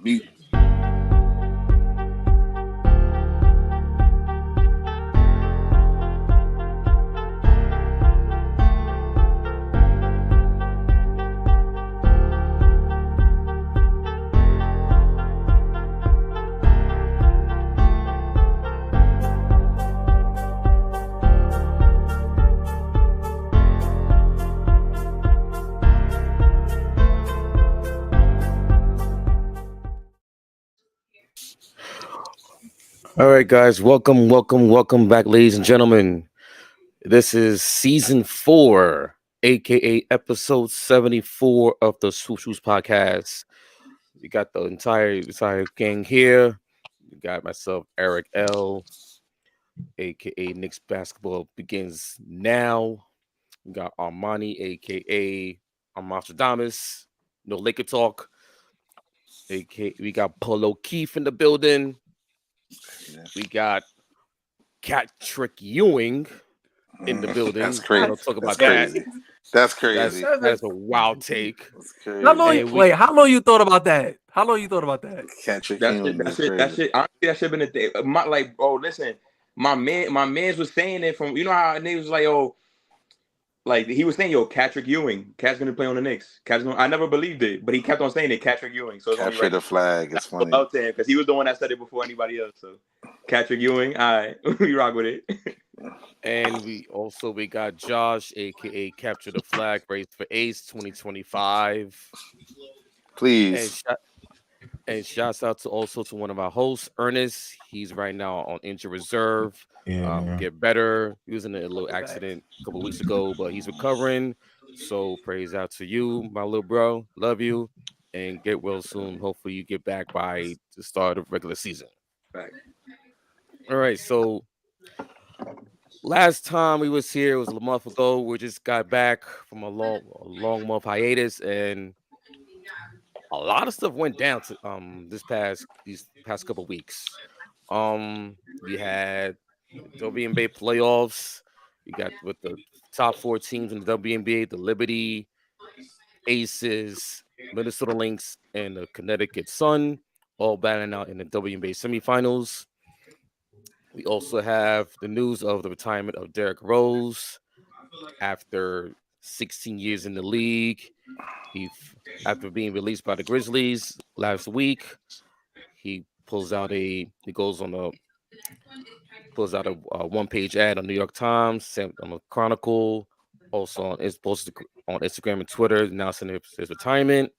Beat. All right, guys, welcome back, ladies and gentlemen. This is season 4, aka episode 74 of the Swoosh podcast. We got the entire gang here. We got myself, EricL, aka Knicks basketball begins now. We got Armani, aka Armastradamus, no Laker talk. aka we got Polo Keefe in the building. We got Patrick Ewing in the building. That's crazy. We'll talk about That's that. crazy. That's crazy. That's a wild take. That's crazy. How long you thought about that? Patrick That Ewing is shit. crazy. Honestly, that should have been a thing. Bro, listen, my man's was saying it from, you know how niggas was like, oh, like he was saying, yo, Patrick Ewing, Cat's gonna play on the Knicks. I never believed it, but he kept on saying it, Patrick Ewing. So it's only Capture the flag. It's funny. Out there because he was the one that said it before anybody else. So Patrick Ewing, all right, we rock with it. And we got Josh, aka Capture the Flag, Race for Ace 2025. Please. And shouts out to one of our hosts, Ernest. He's right now on injured reserve. Get better. He was in a little accident a couple weeks ago, but he's recovering. So praise out to you, my little bro. Love you, and get well soon. Hopefully you get back by the start of regular season. Right. All right. So last time we was here was a month ago. We just got back from a long month hiatus, and a lot of stuff went down to these past couple weeks. We had WNBA playoffs. We got with the top 4 teams in the WNBA, the Liberty, Aces, Minnesota Lynx, and the Connecticut Sun, all battling out in the WNBA semifinals. We also have the news of the retirement of Derrick Rose after 16 years in the league. After being released by the Grizzlies last week, he pulls out a one-page ad on New York Times, on the Chronicle, also on posted on Instagram and Twitter, announcing his retirement.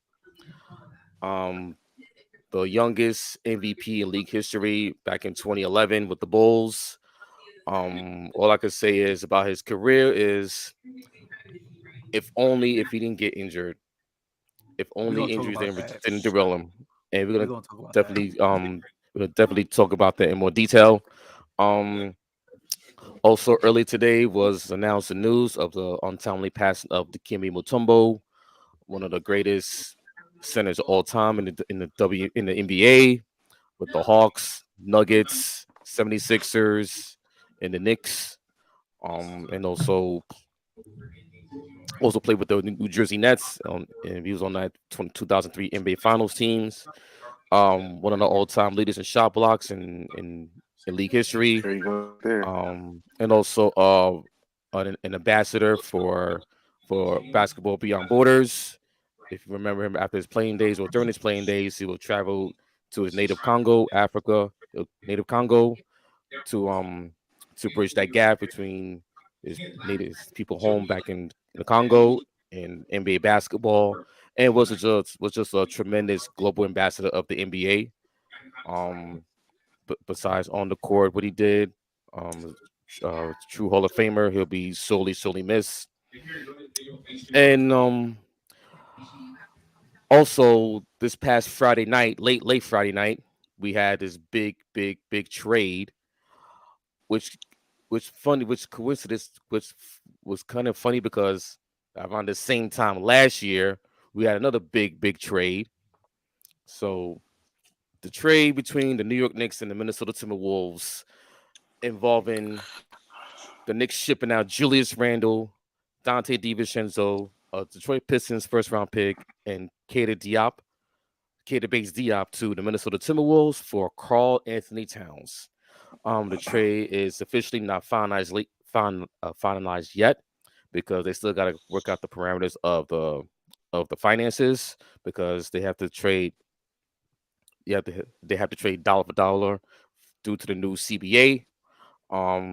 The youngest MVP in league history back in 2011 with the Bulls. All I could say is about his career is if he didn't get injured, if only injuries didn't derail him. And we're gonna definitely talk about that in more detail. Also early today was announced the news of the untimely passing of Dikembe Mutombo, one of the greatest centers of all time in the NBA, with the Hawks, Nuggets, 76ers, and the Knicks. And also played with the New Jersey Nets. And he was on that 2003 NBA Finals teams. One of the all-time leaders in shot blocks in league history. And also an ambassador for Basketball Beyond Borders. If you remember him after his playing days or during his playing days, he will travel to his native Congo, Africa, to bridge that gap between his native people home back in the Congo and NBA basketball, and was just a tremendous global ambassador of the NBA. But besides on the court, what he did, true Hall of Famer, he'll be sorely missed. And also this past Friday night, late Friday night, we had this big trade, which coincidence, which was kind of funny because around the same time last year we had another big trade. So the trade between the New York Knicks and the Minnesota Timberwolves, involving the Knicks shipping out Julius Randle, Dante DiVincenzo, a Detroit Pistons first round pick, and Keita Keita Diop to the Minnesota Timberwolves for Karl Anthony Towns. The trade is officially not finalized yet because they still got to work out the parameters of the finances because they have to trade. They have to trade dollar for dollar due to the new CBA.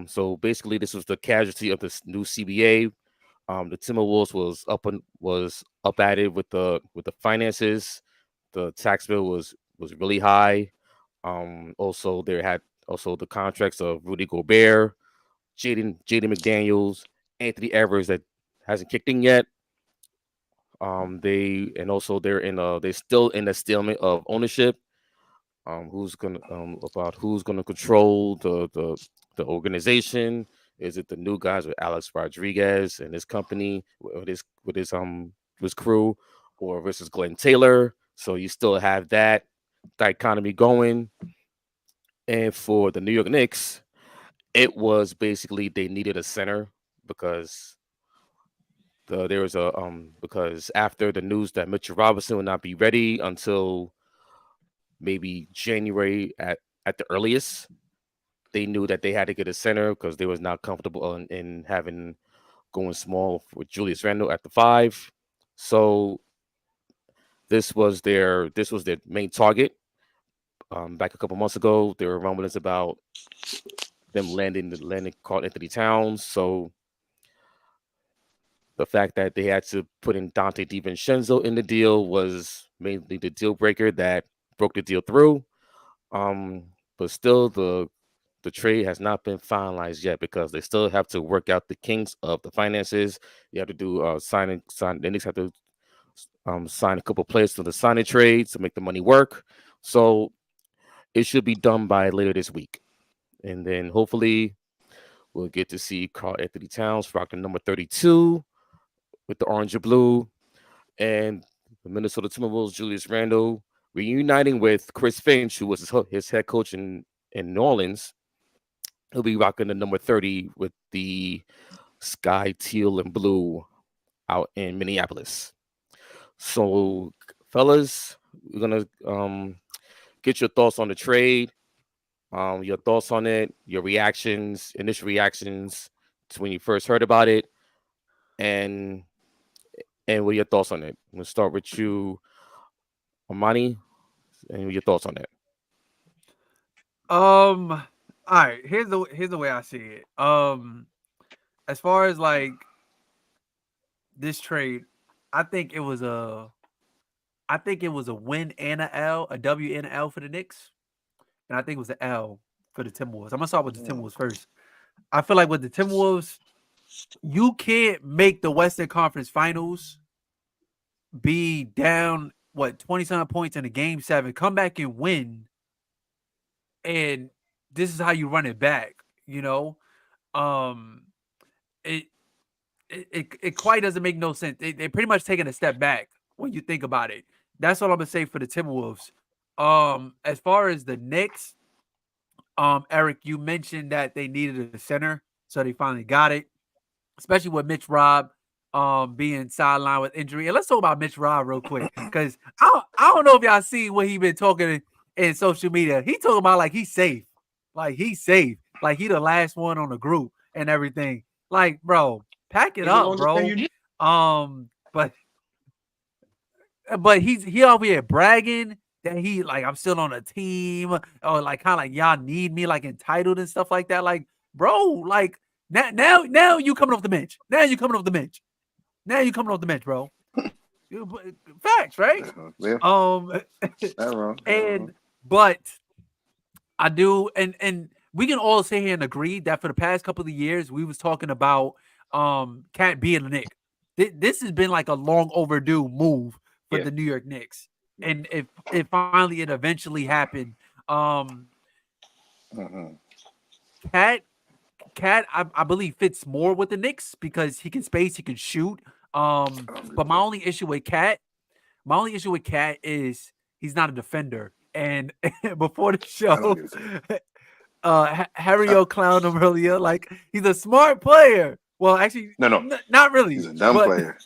So basically, this was the casualty of this new CBA. The Timberwolves was up at it with the finances. The tax bill was really high. Also they had the contracts of Rudy Gobert, Jaden McDaniels, Anthony Edwards that hasn't kicked in yet. They're still in the stalemate of ownership. Who's gonna control the organization? Is it the new guys with Alex Rodriguez and his company with his crew, or versus Glenn Taylor? So you still have that dichotomy going. And for the New York Knicks, it was basically they needed a center because because after the news that Mitchell Robinson would not be ready until maybe January at the earliest, they knew that they had to get a center because they was not comfortable in having going small with Julius Randle at the 5. So this was their main target. Back a couple months ago, there were rumblings about them landing Karl Anthony Towns. So the fact that they had to put in Dante DiVincenzo in the deal was mainly the deal breaker that broke the deal through. But still, the trade has not been finalized yet because they still have to work out the kinks of the finances. You have to do sign. The Knicks have to sign a couple players to the signing trade to make the money work. So it should be done by later this week, and then hopefully we'll get to see Karl Anthony Towns rocking number 32 with the orange and blue, and the Minnesota Timberwolves Julius Randle reuniting with Chris Finch, who was his head coach in New Orleans. He'll be rocking the number 30 with the sky teal and blue out in Minneapolis. So, fellas, we're gonna get your thoughts on the trade, your thoughts on it, your initial reactions to when you first heard about it, and what are your thoughts on it? We'll start with you, Amani, and your thoughts on it. All right. Here's the way I see it. As far as like this trade, I think it was a win and a L, a W and an L for the Knicks, and I think it was an L for the Timberwolves. I'm gonna start with the Timberwolves first. I feel like with the Timberwolves, you can't make the Western Conference Finals, be down 20-something points in a Game 7, come back and win, and this is how you run it back. You know, it quite doesn't make no sense. They're pretty much taking a step back when you think about it. That's all I'm gonna say for the Timberwolves. As far as the Knicks, Eric, you mentioned that they needed a center, so they finally got it. Especially with Mitch Robb being sidelined with injury. And let's talk about Mitch Robb real quick, because I don't know if y'all see what he been talking in social media. He talking about like he's safe. Like he's safe. Like he the last one on the group and everything. Like, bro, pack it up, bro. But he over here bragging that he like I'm still on a team, or like kind of like y'all need me, like entitled and stuff like that. Like, bro, like now you coming off the bench. Now you coming off the bench, bro. Facts, right? Yeah. But I do, and we can all sit here and agree that for the past couple of years we was talking about Cat being a Knick. This has been like a long overdue move for the New York Knicks, and it eventually happened. Cat, I believe fits more with the Knicks because he can space, he can shoot. But my only issue with Cat is he's not a defender. And before the show, Harry O clowned him earlier. Like he's a smart player. Well, actually, no, not really. He's a dumb player.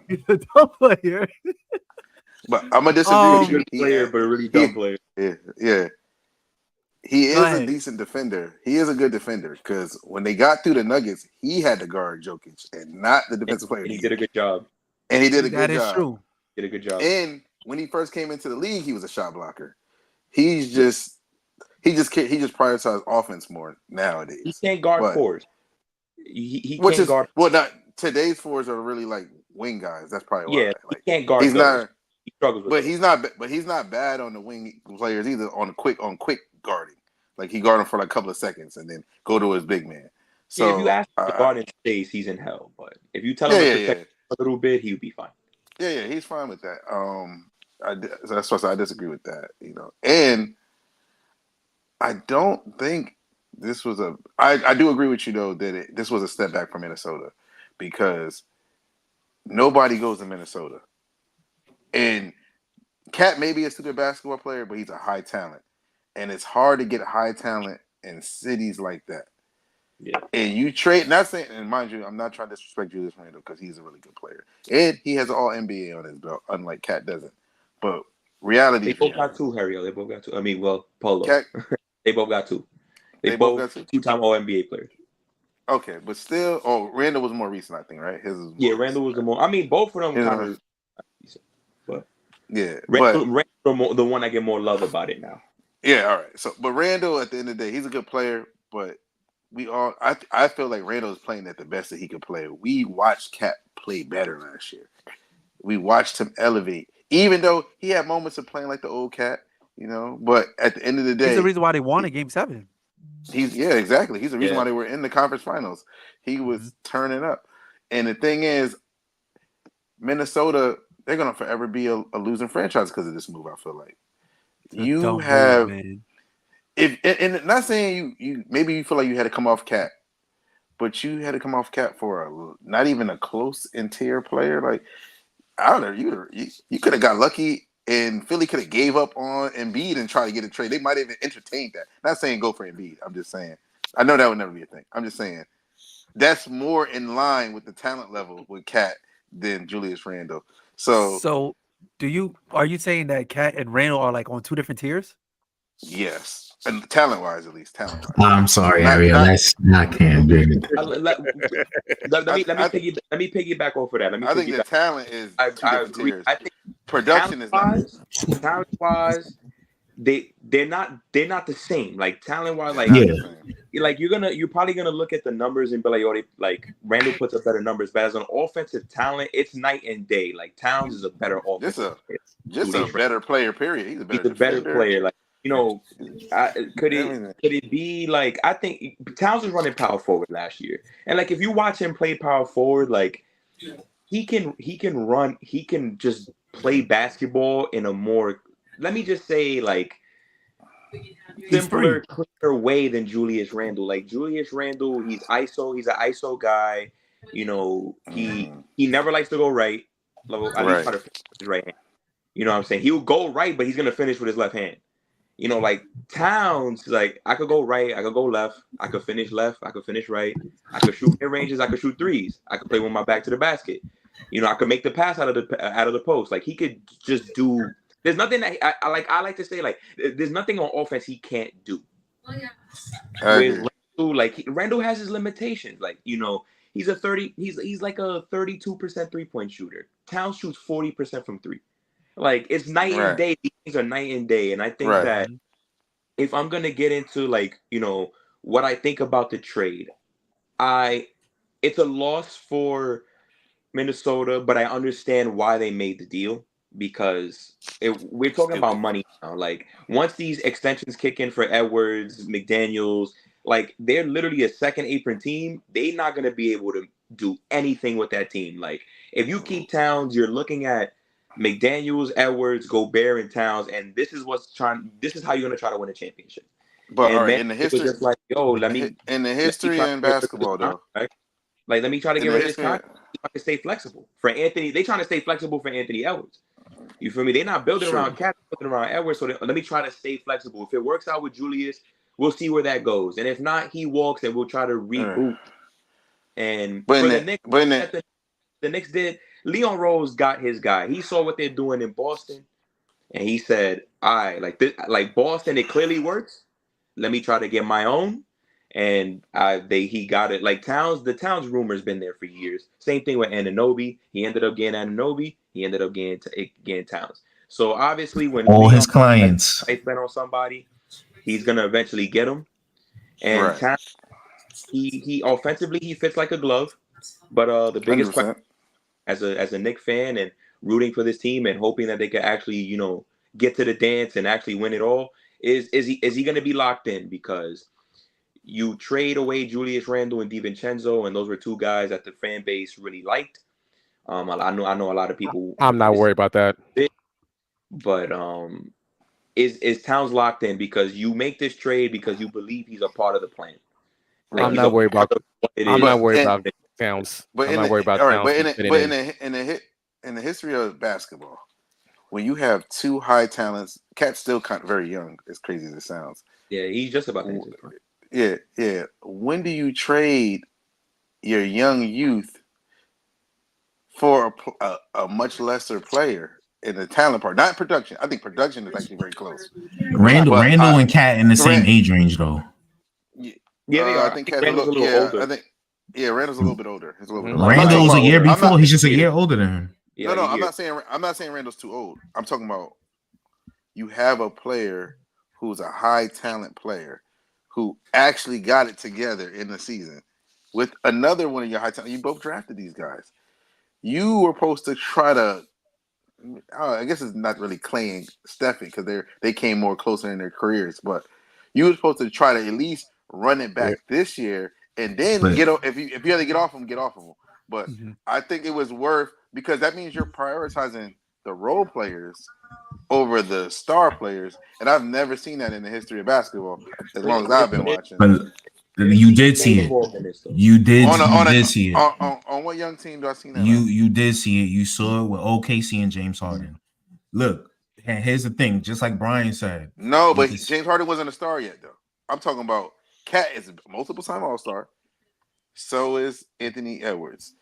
He's a dumb player. But I'm gonna disagree Um, with you. Good player, but a really dumb player. Yeah. He Go is a ahead. decent defender. He is a good defender because when they got through the Nuggets, he had to guard Jokic and not the defensive player. And he did a good job. And he did a That good is job. true. Did a good job. And when he first came into the league, he was a shot blocker. He just prioritized offense more nowadays. He can't guard But- fours. He Which can't is guard. well, not today's fours are really like wing guys. That's probably why. Yeah, Like, he can't guard. he's those. not, He struggles with but those. he's not bad on the wing players either. On quick guarding, like he guard him for like a couple of seconds and then go to his big man. So if you ask him to guard in space, he's in hell. But if you tell him to protect a little bit, he'll be fine. Yeah, he's fine with that. So that's why I disagree with that. And I don't think this was I do agree with you though that this was a step back for Minnesota because nobody goes to Minnesota. And Cat may be a super basketball player, but he's a high talent. And it's hard to get high talent in cities like that. Yeah. And you trade, not saying, and mind you, I'm not trying to disrespect Julius Randle because he's a really good player. And he has an all NBA on his belt, unlike Cat doesn't. But reality They both got two, Harry. They both got two. I mean, well, Polo. Cat, they both got two. They both both got two-time All NBA players. Okay, but still, Randall was more recent, I think, right? Randall was the more. I mean, both of them kind of. But Randall, the one I get more love about it now. Yeah, all right. So, but Randall, at the end of the day, he's a good player, but I feel like Randall is playing at the best that he could play. We watched Cat play better last year. We watched him elevate, even though he had moments of playing like the old Cat, But at the end of the day, he's the reason why they won in Game 7. Exactly. He's the reason why they were in the conference finals. He was turning up, and the thing is, Minnesota, they're gonna forever be a losing franchise because of this move. I feel like you have. And not saying you maybe you feel like you had to come off Cat, but you had to come off Cat for not even a close interior player. Like I don't know, you could have got lucky, and Philly could have gave up on Embiid and tried to get a trade. They might have even entertained that. Not saying go for Embiid. I'm just saying. I know that would never be a thing. I'm just saying that's more in line with the talent level with Cat than Julius Randle. So are you saying that Cat and Randle are like on two different tiers? Yes. And talent-wise, at least talent-wise. I'm sorry, Ariel. That's not can't do it. Let me piggyback off of that. I think the talent is two different tiers. I think production is not. Talent-wise, they're not the same. Like talent-wise, you're probably gonna look at the numbers and be like, Randall puts up better numbers, but as an offensive talent, it's night and day. Like Towns is a better offensive player. Just a better player. Period. He's a better player. Like. Could it be like I think Towns was running power forward last year, and like if you watch him play power forward, like he can run, he can just play basketball in a more, let me just say, like simpler, cleaner way than Julius Randle. Like Julius Randle, he's an ISO guy. He never likes to go right. At least try to finish with his right hand. You know what I'm saying? He will go right, but he's gonna finish with his left hand. Like Towns, like I could go right, I could go left, I could finish left, I could finish right, I could shoot mid ranges, I could shoot threes, I could play with my back to the basket. I could make the pass out of the post. Like he could just do. There's nothing that I like to say, like there's nothing on offense he can't do. With Randall, Randall has his limitations. Like he's like a 32% 3-point shooter. Towns shoots 40% from three. Like it's night and day. These things are night and day, and I think that if I'm gonna get into what I think about the trade, it's a loss for Minnesota, but I understand why they made the deal because we're talking about money now. Like once these extensions kick in for Edwards, McDaniels, like they're literally a second apron team. They're not gonna be able to do anything with that team. Like if you keep Towns, you're looking at McDaniels, Edwards, Gobert, and Towns, and this is how you're gonna try to win a championship. But in the history, just like in the history in basketball, though, right? Like let me try to get rid of this contract. To stay flexible for Anthony. They trying to stay flexible for Anthony Edwards. You feel me? They're not building around Cat, building around Edwards. So let me try to stay flexible. If it works out with Julius, we'll see where that goes. And if not, he walks, and we'll try to reboot. And the Knicks did. Leon Rose got his guy. He saw what they're doing in Boston, and he said, "All right, like this, like Boston, it clearly works. Let me try to get my own." And he got it. Like the Towns rumor's been there for years. Same thing with Anunoby. He ended up getting Anunoby. He ended up getting Towns. So obviously, when All Leon his clients. spent on somebody, he's gonna eventually get him. And Right. Towns, he offensively he fits like a glove. But the biggest question 100%. as a Knicks fan and rooting for this team and hoping that they can actually get to the dance and actually win it all is he going to be locked in? Because you trade away Julius Randle and DiVincenzo, and those were two guys that the fan base really liked. I know a lot of people. I'm not worried about that. But is Towns locked in because you make this trade because you believe he's a part of the plan? Like, I'm not worried about. I'm not worried about Towns. But I'm not worried about Towns. In the history of basketball, when you have two high talents, Cat's still kind of very young, as crazy as it sounds. Yeah, he's just about to. Yeah. When do you your young youth for a much lesser player in the talent part? Not production. I think production is actually very close. Randall and Cat in the same age range, though. Yeah, they are. I think Cat's Randall's a little older. Randall's a little bit older. Randall's a year before. He's just a year older than him. Yeah, no, I'm not saying Randall's too old. I'm talking about you have a player who's a high talent player who actually got it together in the season with another one of your high talent. You both drafted these guys. You were supposed to try to. I guess it's not really claiming Stephen because they came more closer in their careers, but you were supposed to try to at least run it back this year and then get if you had to get off them, get off of them. But I think it was worth because that means you're prioritizing the role players over the star players, and I've never seen that in the history of basketball as long as I've been watching. But you did see it. You did see it. On what young team do I see that? You did see it. You saw it with OKC and James Harden. Look, and here's the thing. Just like Brian said. No, but James Harden wasn't a star yet, though. I'm talking about Cat is a multiple-time All-Star. So is Anthony Edwards.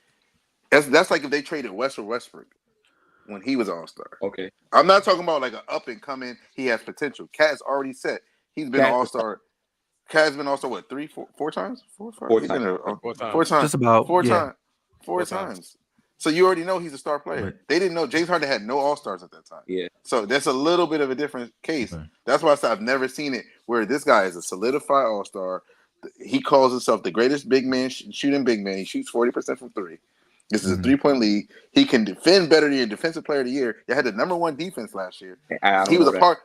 That's like if they traded West for Westbrook when he was All-Star. Okay. I'm not talking about like an up-and-coming. He has potential. Cat's already set. He's been an All-Star. Cat's been All-Star, what, four times? Four times. Just about. Four times. So you already know he's a star player. They didn't know James Harden had no All-Stars at that time. Yeah. So that's a little bit of a different case. That's why I said I've never seen it where this guy is a solidified All-Star. He calls himself the greatest big man, shooting big man. He shoots 40% from three. This is a 3-point league. He can defend better than defensive player of the year. They had the #1 defense last year. He was a part.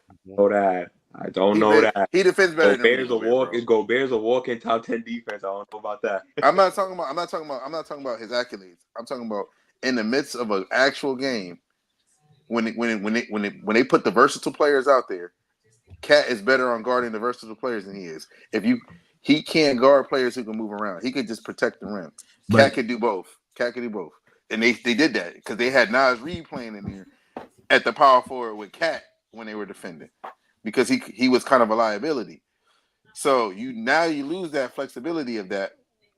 I don't know that. He defends better than Gobert's a walk-in top 10 defense. I don't know about that. I'm not talking about his accolades. I'm talking about in the midst of an actual game, when they put the versatile players out there, Cat is better on guarding the versatile players than he is. He can't guard players who can move around. He could just protect the rim. Cat could do both. And they did that because they had Nas Reed playing in there at the power forward with Cat when they were defending because he was kind of a liability. So you lose that flexibility of that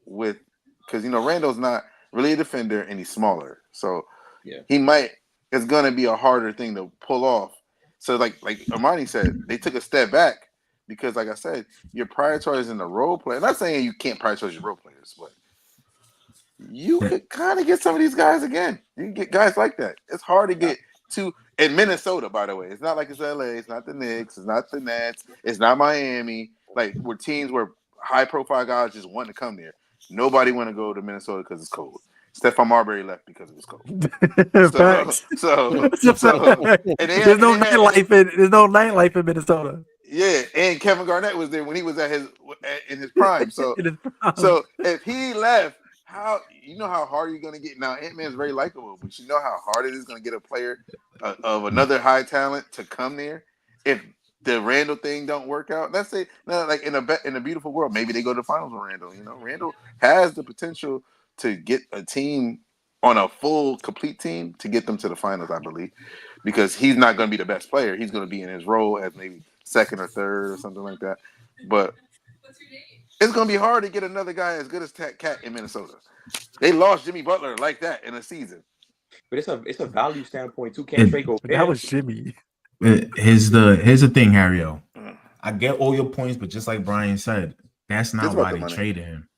because Randall's not really a defender and he's smaller. So it's gonna be a harder thing to pull off. So like Armani said, they took a step back because like I said, you're prioritizing the role player. I'm not saying you can't prioritize your role players, but you could kind of get some of these guys again. You can get guys like that. It's hard to get to in Minnesota, by the way. It's not like it's LA, it's not the Knicks, it's not the Nets, it's not Miami. Like we're teams where high profile guys just want to come there. Nobody want to go to Minnesota because it's cold. Stephon Marbury left because it was cold. There's no nightlife in Minnesota. Yeah, and Kevin Garnett was there when he was in his prime. So if he left, how hard you're gonna get now? Ant-Man's very likable, but you know how hard it is gonna get a player of another high talent to come there if the Randall thing don't work out. Let's say like in a beautiful world, maybe they go to the finals with Randall. Randall has the potential to get a team on a full complete team to get them to the finals, I believe, because he's not going to be the best player. He's going to be in his role as maybe second or third or something like that. But it's going to be hard to get another guy as good as Cat in Minnesota. They lost Jimmy Butler like that in a season. But it's a value standpoint too. Can't trade go. That was Jimmy. Here's the thing, Harry. I get all your points, but just like Brian said, that's not why they traded him.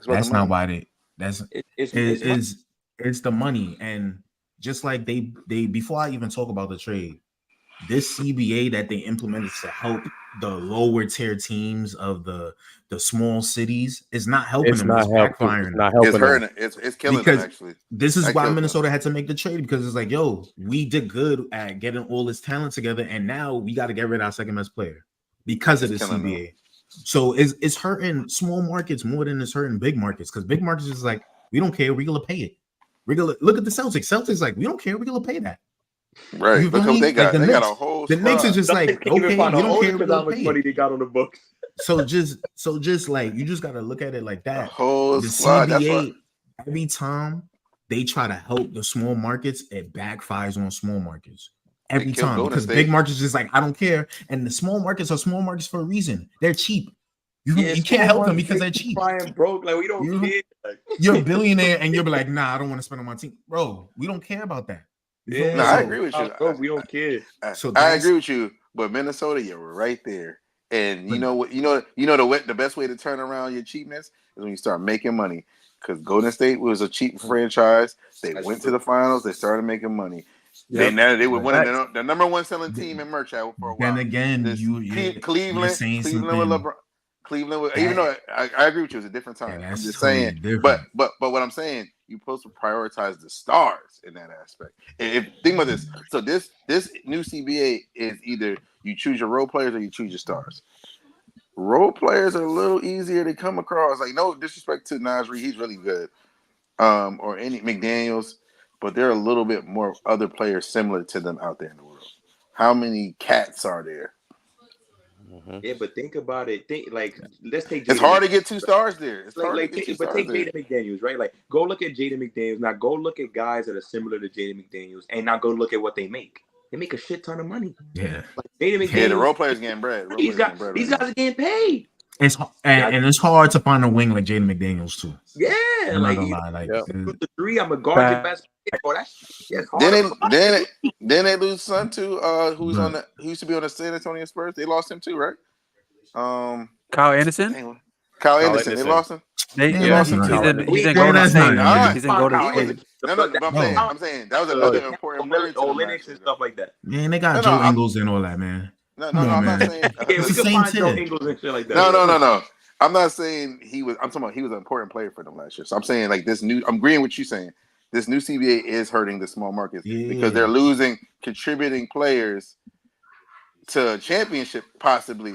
That's not why they. That's it's the money, and just like they before I even talk about the trade, this CBA that they implemented to help the lower tier teams of the small cities is not helping them. It's backfiring. It's hurting. It's killing them, actually. This is why Minnesota had to make the trade, because it's like, yo, we did good at getting all this talent together, and now we got to get rid of our second best player because of the CBA. Them. So it's hurting small markets more than it's hurting big markets, because big markets is like, we don't care, we're gonna pay it. We're gonna look at the Celtics. Celtics like, we don't care, we're gonna pay that. Right. Look what they got. Like they got a whole. The Knicks is just like, okay, we don't care how much money they got on the books. So just like, you just gotta look at it like that. The CBA, every time they try to help the small markets, it backfires on small markets. Every time, because big markets just like, I don't care, and the small markets are small markets for a reason. They're cheap. You can't help them because they're cheap. Brian broke, like we don't care. You're a billionaire, and you'll be like, nah, I don't want to spend on my team, bro. We don't care about that. Yeah, I agree with you. Bro, we don't care. I agree with you, but Minnesota, you're right there. And you know what? The best way to turn around your cheapness is when you start making money. Because Golden State was a cheap franchise. They went to the finals. They started making money. Yep. They were winning the number one selling team in merch out for a while. Then again, Cleveland with LeBron. Cleveland with, even though I agree with you, it was a different time. I'm just saying, but what I'm saying, you're supposed to prioritize the stars in that aspect. Think about this. So this new CBA is either you choose your role players or you choose your stars. Role players are a little easier to come across. Like, no disrespect to Nasri, he's really good. Or any McDaniels, but there are a little bit more other players similar to them out there in the world. How many cats are there? Yeah, but think about it. Let's take. It's hard to get two stars there. It's hard take Jaden McDaniels, right? Like, go look at Jaden McDaniels. Now, go look at guys that are similar to Jaden McDaniels, and now go look at what they make. They make a shit ton of money. Yeah, like Jaden McDaniels. Yeah, the role players getting bread. These guys are getting paid. And it's hard to find a wing like Jaden McDaniels too. Yeah, I'm not gonna lie. Like, the three, I'm a guard your best player. Oh, that's hard. Then they lose son to who used to be on the San Antonio Spurs. They lost him too, right? Kyle Anderson. Kyle Anderson. They lost him. They lost him. He's in Golden State. He's in Golden State. I'm saying that was another important player. Lynx and stuff like that. Man, they got Joe Ingles and all that, man. No, I'm not saying it's the same thing. No. I'm not saying he was. I'm talking about he was an important player for them last year. So I'm saying like this new. I'm agreeing with you saying this new CBA is hurting the small markets because they're losing contributing players to a championship possibly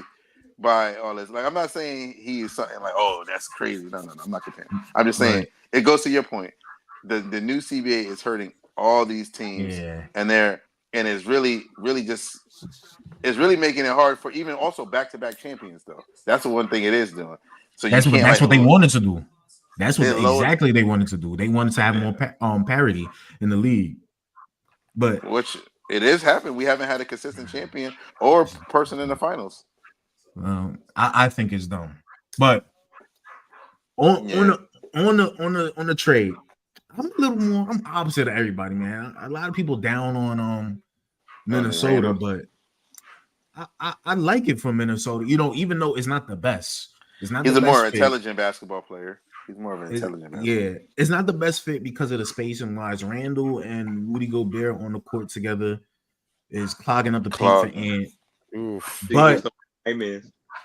by all this. Like, I'm not saying he is something like, oh, that's crazy. No. I'm not comparing. I'm just saying it goes to your point. The new CBA is hurting all these teams, and it's really just. It's really making it hard for even also back-to-back champions, though. That's the one thing it is doing. So that's what they wanted to do. That's what exactly they wanted to do. They wanted to have more parity in the league. But which it is happening. We haven't had a consistent champion or person in the finals. I think it's dumb. But on the trade, I'm opposite of everybody, man. A lot of people down on Minnesota, but I like it for Minnesota. Even though it's not the best. He's a more intelligent basketball player. He's more of an intelligent basketball player. Yeah, it's not the best fit because of the space and wise. Randall and Rudy Gobert on the court together is clogging up the paint for Ant. But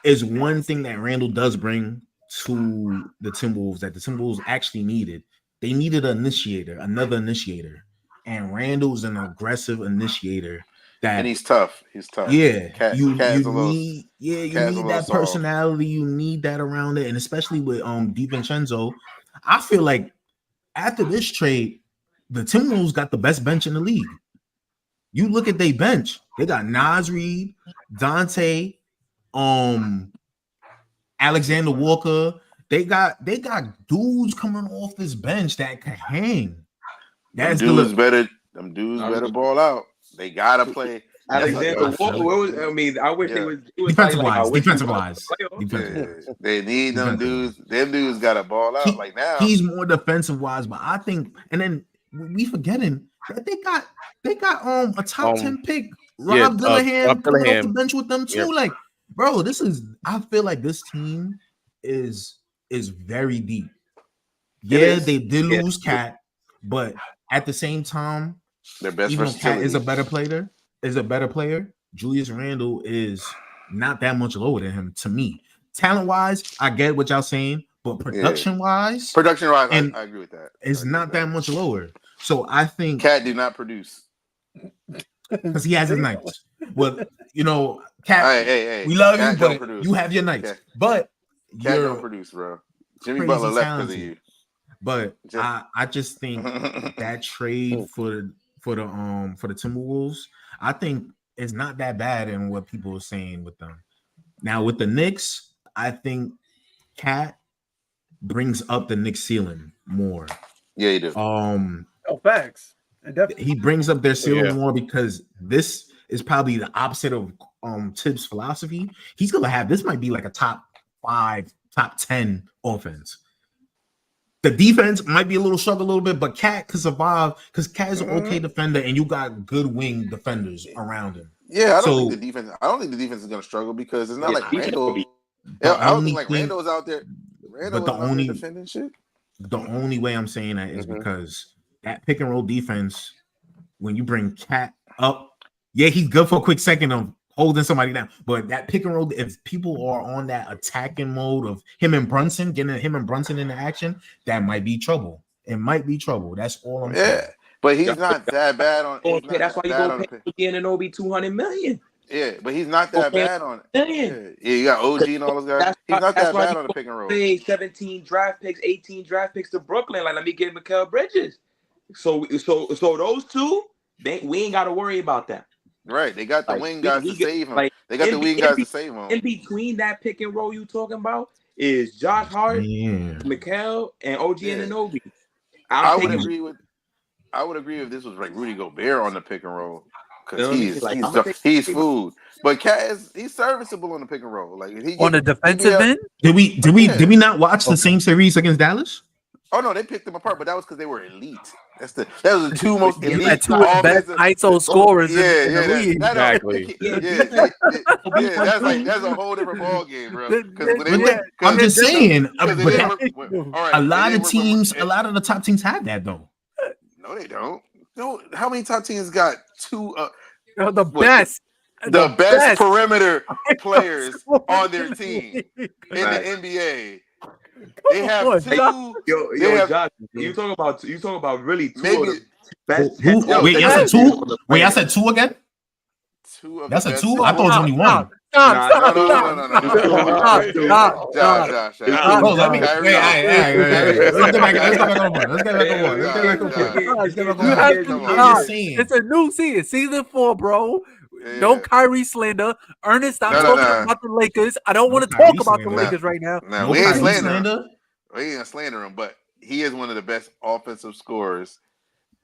it's one thing that Randall does bring to the Timberwolves that the Timberwolves actually needed. They needed another initiator. And Randall's an aggressive initiator. And he's tough. Yeah, you need that personality. You need that around it, and especially with DiVincenzo, I feel like after this trade, the Timberwolves got the best bench in the league. You look at their bench; they got Naz Reid, Dante, Alexander Walker. They got dudes coming off this bench that can hang. Them dudes better ball out. They gotta play. Alexander Walker. I wish they would defensive wise. They need them dudes. Them dudes gotta ball out. Like now, he's more defensive wise, but I think, and then we forgetting that they got a top 10 pick, Yeah, Rob Dillingham coming off the Dillingham. bench with them too. Yep. Like, bro, I feel like this team is very deep. Yeah, they did lose Cat, but at the same time, their best even though Cat versatility is a better player, Julius Randle is not that much lower than him to me. Talent wise, I get what y'all saying, but production wise, I agree with that. It's not that much lower. So I think Cat did not produce because he has his nights. Well, you know, Cat, hey, we love Cat you, but you have your nights. Cat. But Cat don't produce, bro. Jimmy Butler left because of you. But I just think that trade for the Timberwolves, I think it's not that bad in what people are saying with them. Now with the Knicks, I think Cat brings up the Knicks ceiling more. Yeah, you do. Facts. He brings up their ceiling more because this is probably the opposite of Tibbs' philosophy. He's gonna have this might be like a top 5, top 10 offense. The defense might be a little struggle a little bit, but Cat could survive because Cat is an okay defender, and you got good wing defenders around him. Yeah, I don't think the defense is going to struggle because it's not like Randall. I don't think like Randall's out there. Randall was out there defending shit. The only way I'm saying that is because that pick and roll defense, when you bring Cat up, yeah, he's good for a quick second of holding somebody down. But that pick and roll, if people are on that attacking mode of him and Brunson, getting him and Brunson into action, that might be trouble. It might be trouble. That's all I'm saying. But he's not that bad on. That's why you go pay Anunoby $200 million. Yeah, but he's not that bad on it. Yeah, you got OG and all those guys. He's not that bad on the pick and roll. 17 draft picks, 18 draft picks to Brooklyn. Like, let me get Mikal Bridges. So those two, we ain't got to worry about that. Right, they got the wing guys to save him. They got the wing guys to save him. In between that pick and roll you talking about is Josh Hart, Mikal, and OG Anunoby. I would agree if this was like Rudy Gobert on the pick and roll because he's food. But Cat he's serviceable on the pick and roll. Like on the defensive end. Did we not watch the same series against Dallas? Oh no, they picked them apart, but that was because they were elite. That was the two most elite. Best ISO scorers in the league. Exactly. That's a whole different ball game, bro. I'm just saying. A lot of the top teams have that though. No, they don't. No, how many top teams got two? The best perimeter players on their team in the NBA. They have two. Josh, you talking about really two maybe of the best. Wait, y'all said two? Wait, y'all said two again? Two of that's a two? I thought it was only one. Stop. Josh. Let me. Let's get back on. It's a new season 4, bro. No Kyrie slander. Ernest, stop talking about the Lakers. I don't want to talk about the Lakers right now. No, we ain't slander. We ain't slander him, but he is one of the best offensive scorers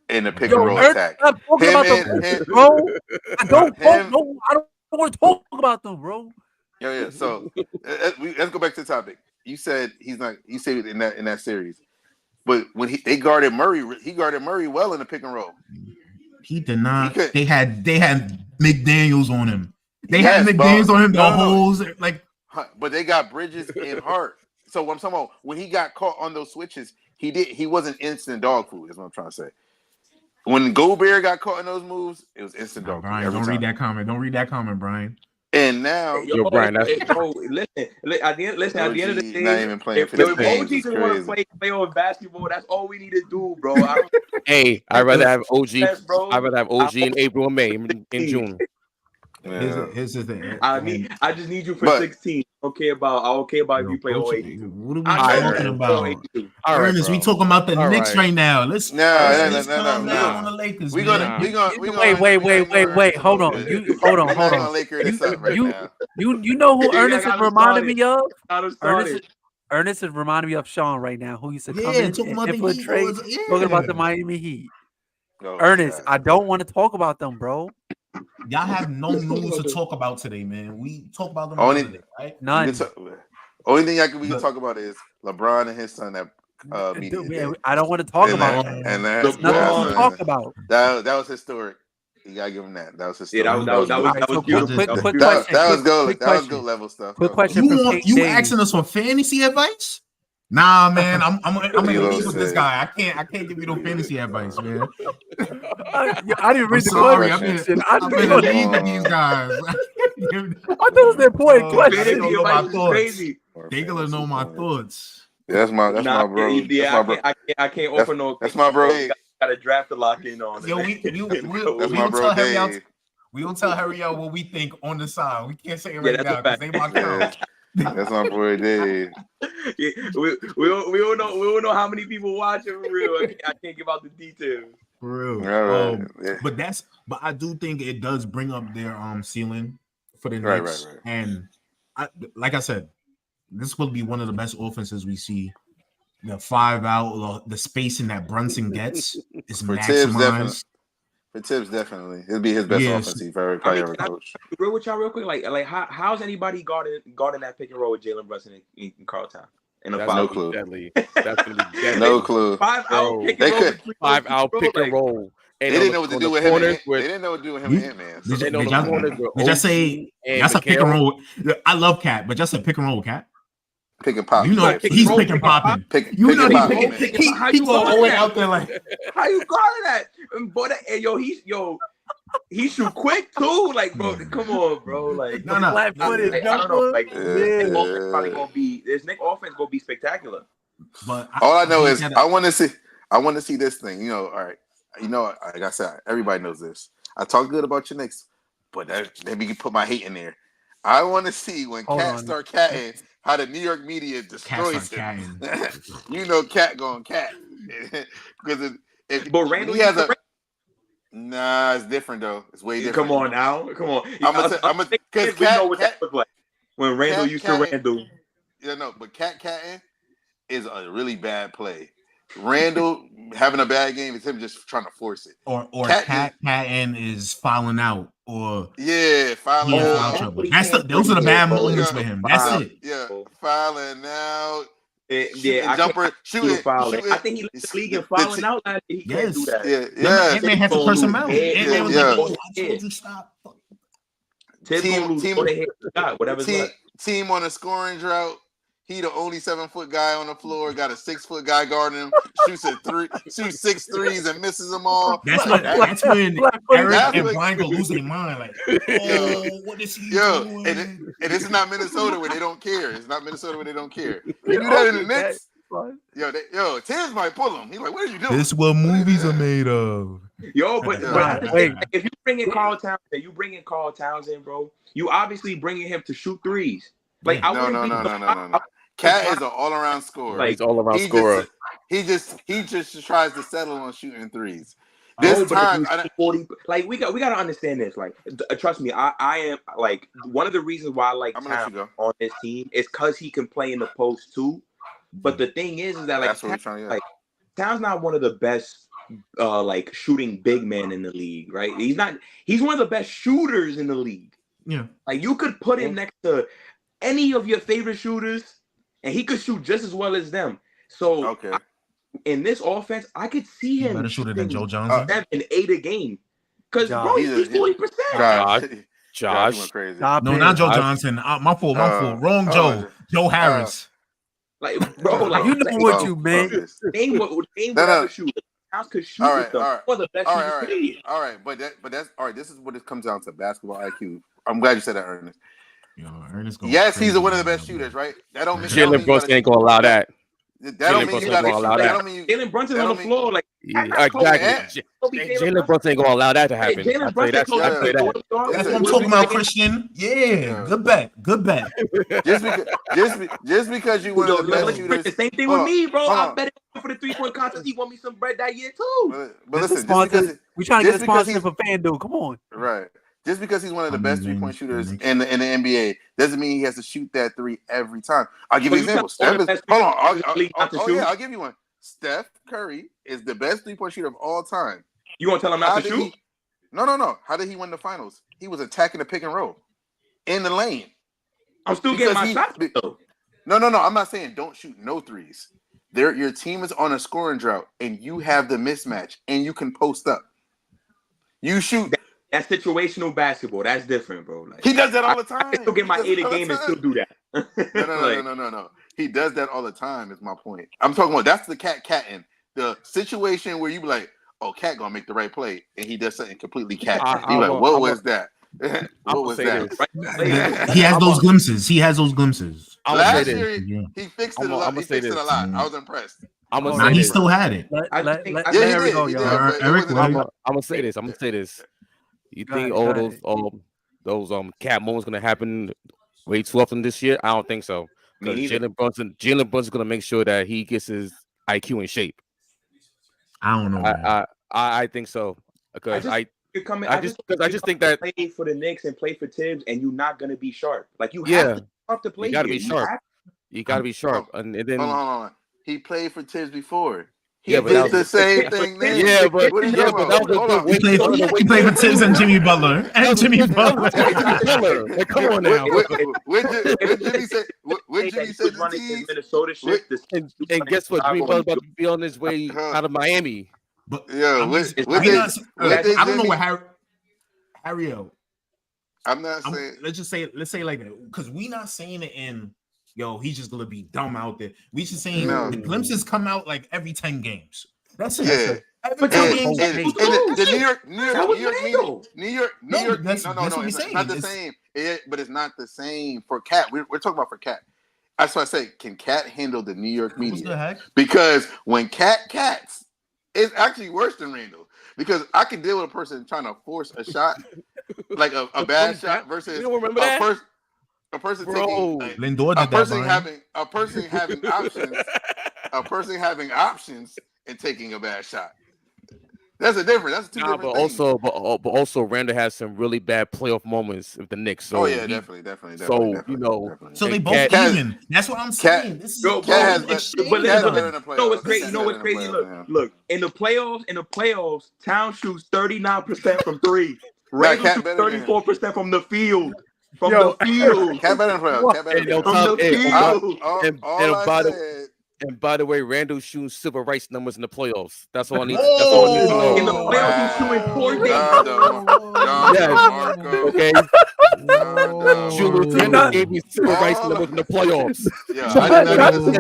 in the pick and roll attack. I'm talking about them, bro. I don't want to talk about them, bro. Yeah. So let's go back to the topic. You said he's not. You said in that series, but when they guarded Murray, he guarded Murray well in the pick and roll. He did not. They had McDaniels on him. They had McDaniels on him. The holes like. But they got Bridges and Hart. So what I'm talking about, when he got caught on those switches, he wasn't instant dog food. Is what I'm trying to say. When Gobert got caught in those moves, it was instant dog food. Brian, don't read that comment. Don't read that comment, Brian. And now, Brian, listen. At the end of the day, not even playing for if OG doesn't want to play on basketball, that's all we need to do, bro. I'd rather have OG. I'd rather have OG in April and May in June. Here's the thing. I just need you for 16. I don't care about if you play 08. What are we talking about? Ernest, we talking about the Knicks right now. Let's calm down on the Lakers. We gonna wait. Hold on. You know who Ernest is reminding me of? Ernest is reminding me of Sean right now, who used to come in and infiltrate, talking about the Miami Heat. Ernest, I don't want to talk about them, bro. Y'all have no news to talk about today, man. We talk about them today, right? None. Only thing we can talk about is LeBron and his son that media. I don't want to talk about that. that. And There's nothing to talk about. That was historic. You gotta give him that. That was historic. Yeah, that was beautiful. Quick question. That was good. That was good level stuff. Quick question. You asking us for fantasy advice? Nah, man, I'm gonna leave with this guy. I can't give you no fantasy advice, man. I didn't read the question. I'm gonna leave with these guys. I thought it was their point. They gonna know my thoughts. They gonna know my thoughts. Yeah, that's my bro. Yeah, I can't offer no. That's my bro. Got a draft to lock in on. Yo, we don't tell Harry. We don't tell Harry what we think on the side. We can't say it right now because they my count. That's my boy Dave. Yeah, we don't know how many people watch it for real. I can't give out the details. For real. But I do think it does bring up their ceiling for the Knicks. Right. And like I said, this will be one of the best offenses we see. The 5 out, the spacing that Brunson gets is maximized. For Tibbs, definitely. It'll be his best offense he's probably ever coached. Real with y'all real quick, like how's anybody guarding that pick and roll with Jalen Brunson in Carlton? No clue. Deadly. Definitely. No clue. 5 out pick and roll. 5 out pick and roll. They didn't know what to do with him. They didn't know what to do with him and Ant-Man. Did y'all say that's a pick and roll? I love Cat, but just a pick and roll, Cat. Pick and pop. You know he's pick and popping. He going all the way out there like. How you calling that? Boy, he shoot quick too. Like, bro, come on, bro. Like, no. Flat-footed, I don't know. Like, this Knicks offense gonna be spectacular. But all I know is I want to see this thing. You know, all right. You know, like I said, everybody knows this. I talk good about your Knicks, but let me put my hate in there. I want to see when Cat start catting how the New York media destroys him. You know, Cat going Cat because but Randall has a. Nah, it's different though. It's way different. Come on now, come on. I'm because we know what that looked like when Randall used to Randall. Yeah, no, but catting is a really bad play. Randall having a bad game is him just trying to force it. Or catting is fouling out. Or fouling out. Those are the bad moments for him. That's it. Yeah, fouling out. Jumper, shooting. I think he led the league in fouling out. He can't do that. Yeah. Ant-Man had to curse him out. Ant-Man was like, I told you stop. Team on a scoring drought. He the only 7-foot guy on the floor. Got a 6-foot guy guarding him. Shoots 6 threes and misses them all. That's when Eric and Brian go losing their mind. Like, what is he doing? And this is not Minnesota where they don't care. It's not Minnesota where they don't care. You do that in the Knicks. Yo, Tibbs might pull him. He's like, what are you doing? This is what movies are made of. Yo, but if you bring in Karl Townsend, bro, you obviously bringing him to shoot threes. Like, no. Cat is an all-around scorer. Like, he's all-around scorer. He just tries to settle on shooting threes. This time, 40. Like, we got to understand this. Like, trust me, I am like one of the reasons why I like Towns on this team is because he can play in the post too. But the thing is that like Towns not one of the best like shooting big men in the league, right? He's one of the best shooters in the league. Yeah, like you could put him next to any of your favorite shooters, and he could shoot just as well as them. So in this offense, I could see him better shooter than Joe Johnson, 7-8 a game. Because bro, he's 40%. Josh went crazy. No, not Joe Johnson. My fault. Wrong Joe. Joe Harris. Like, bro, like you know what you meant. Name whatever shooter. Towns could shoot with them. For the best shooter. All right, but that's all right. This is what it comes down to: basketball IQ. I'm glad you said that, Ernest. Ernest yes, he's one of the best shooters, right? That don't mean Jalen Brunson ain't gonna allow that. That don't mean you gotta allow that. Jalen Brunson on the floor, like exactly. Jalen Brunson ain't gonna allow that to happen. Jalen Brunson, that's what I'm talking about, Christian. Yeah, good bet. Just because you one of the best shooters. The same thing with me, bro. I bet for the 3-point contest. He won me some bread that year too. But listen, we trying to get a sponsor for FanDuel. Come on, right. Just because he's one of the best 3-point shooters in the NBA doesn't mean he has to shoot that three every time. I'll give you an example. I'll give you one. Steph Curry is the best 3-point shooter of all time. You want to tell him not to shoot? No. How did he win the finals? He was attacking the pick and roll in the lane. I'm still getting my shots though. No. I'm not saying don't shoot no threes. your team is on a scoring drought, and you have the mismatch, and you can post up. You shoot. That's situational basketball. That's different, bro. He does that all the time. I can still get my 8 a game and still do that. No. He does that all the time. Is my point. I'm talking about that's the catting. The situation where you be like, oh, Cat gonna make the right play, and he does something completely cat. You like, what was that? What was that? He has those glimpses. Last year, he fixed it a lot. He fixed it a lot. I was impressed. He still had it. Let Eric go, y'all. I'm gonna say this. You think all those cat moments gonna happen way too often this year? I don't think so. Because Jalen Brunson's gonna make sure that he gets his IQ in shape. I don't know. I think so. Because I just think that play for the Knicks and play for Tibbs, and you're not gonna be sharp. Like you have to play. You gotta be sharp. You gotta be sharp. And then hold on. He played for Tibbs before. He did the same thing then. Yeah, but he played for Tibbs and Jimmy Butler. Like, come on now. When Jimmy said running his Minnesota shit, and guess what? Jimmy Butler about to be on his way out of Miami. But I don't know what Harry. I'm not saying. Let's say like that because we not saying it in. Yo, he's just gonna be dumb out there. We just saying the glimpses come out like every 10 games. That's it. Yeah. Every 10 games. The New York. No, it's not the same. But it's not the same for Cat. We're talking about for Cat. That's why I say, can Cat handle the New York media? Because when cats, it's actually worse than Randall. Because I can deal with a person trying to force a shot, like a bad shot, versus a person taking a person having options and taking a bad shot. That's a difference. That's two different things. But also, Randall has some really bad playoff moments with the Knicks. So definitely. So they both even. That's what I'm saying. This is what's crazy? You know what's crazy? Look. In the playoffs, Town shoots 39% from three. Randall shoots 34% from the field. From the field. Cat better And by the way, Randall shooting civil rights numbers in the playoffs. That's all I need. That's all I need to know. In the playoffs, he's shooting 4 games. Okay. Randall gave me civil rights numbers in the playoffs.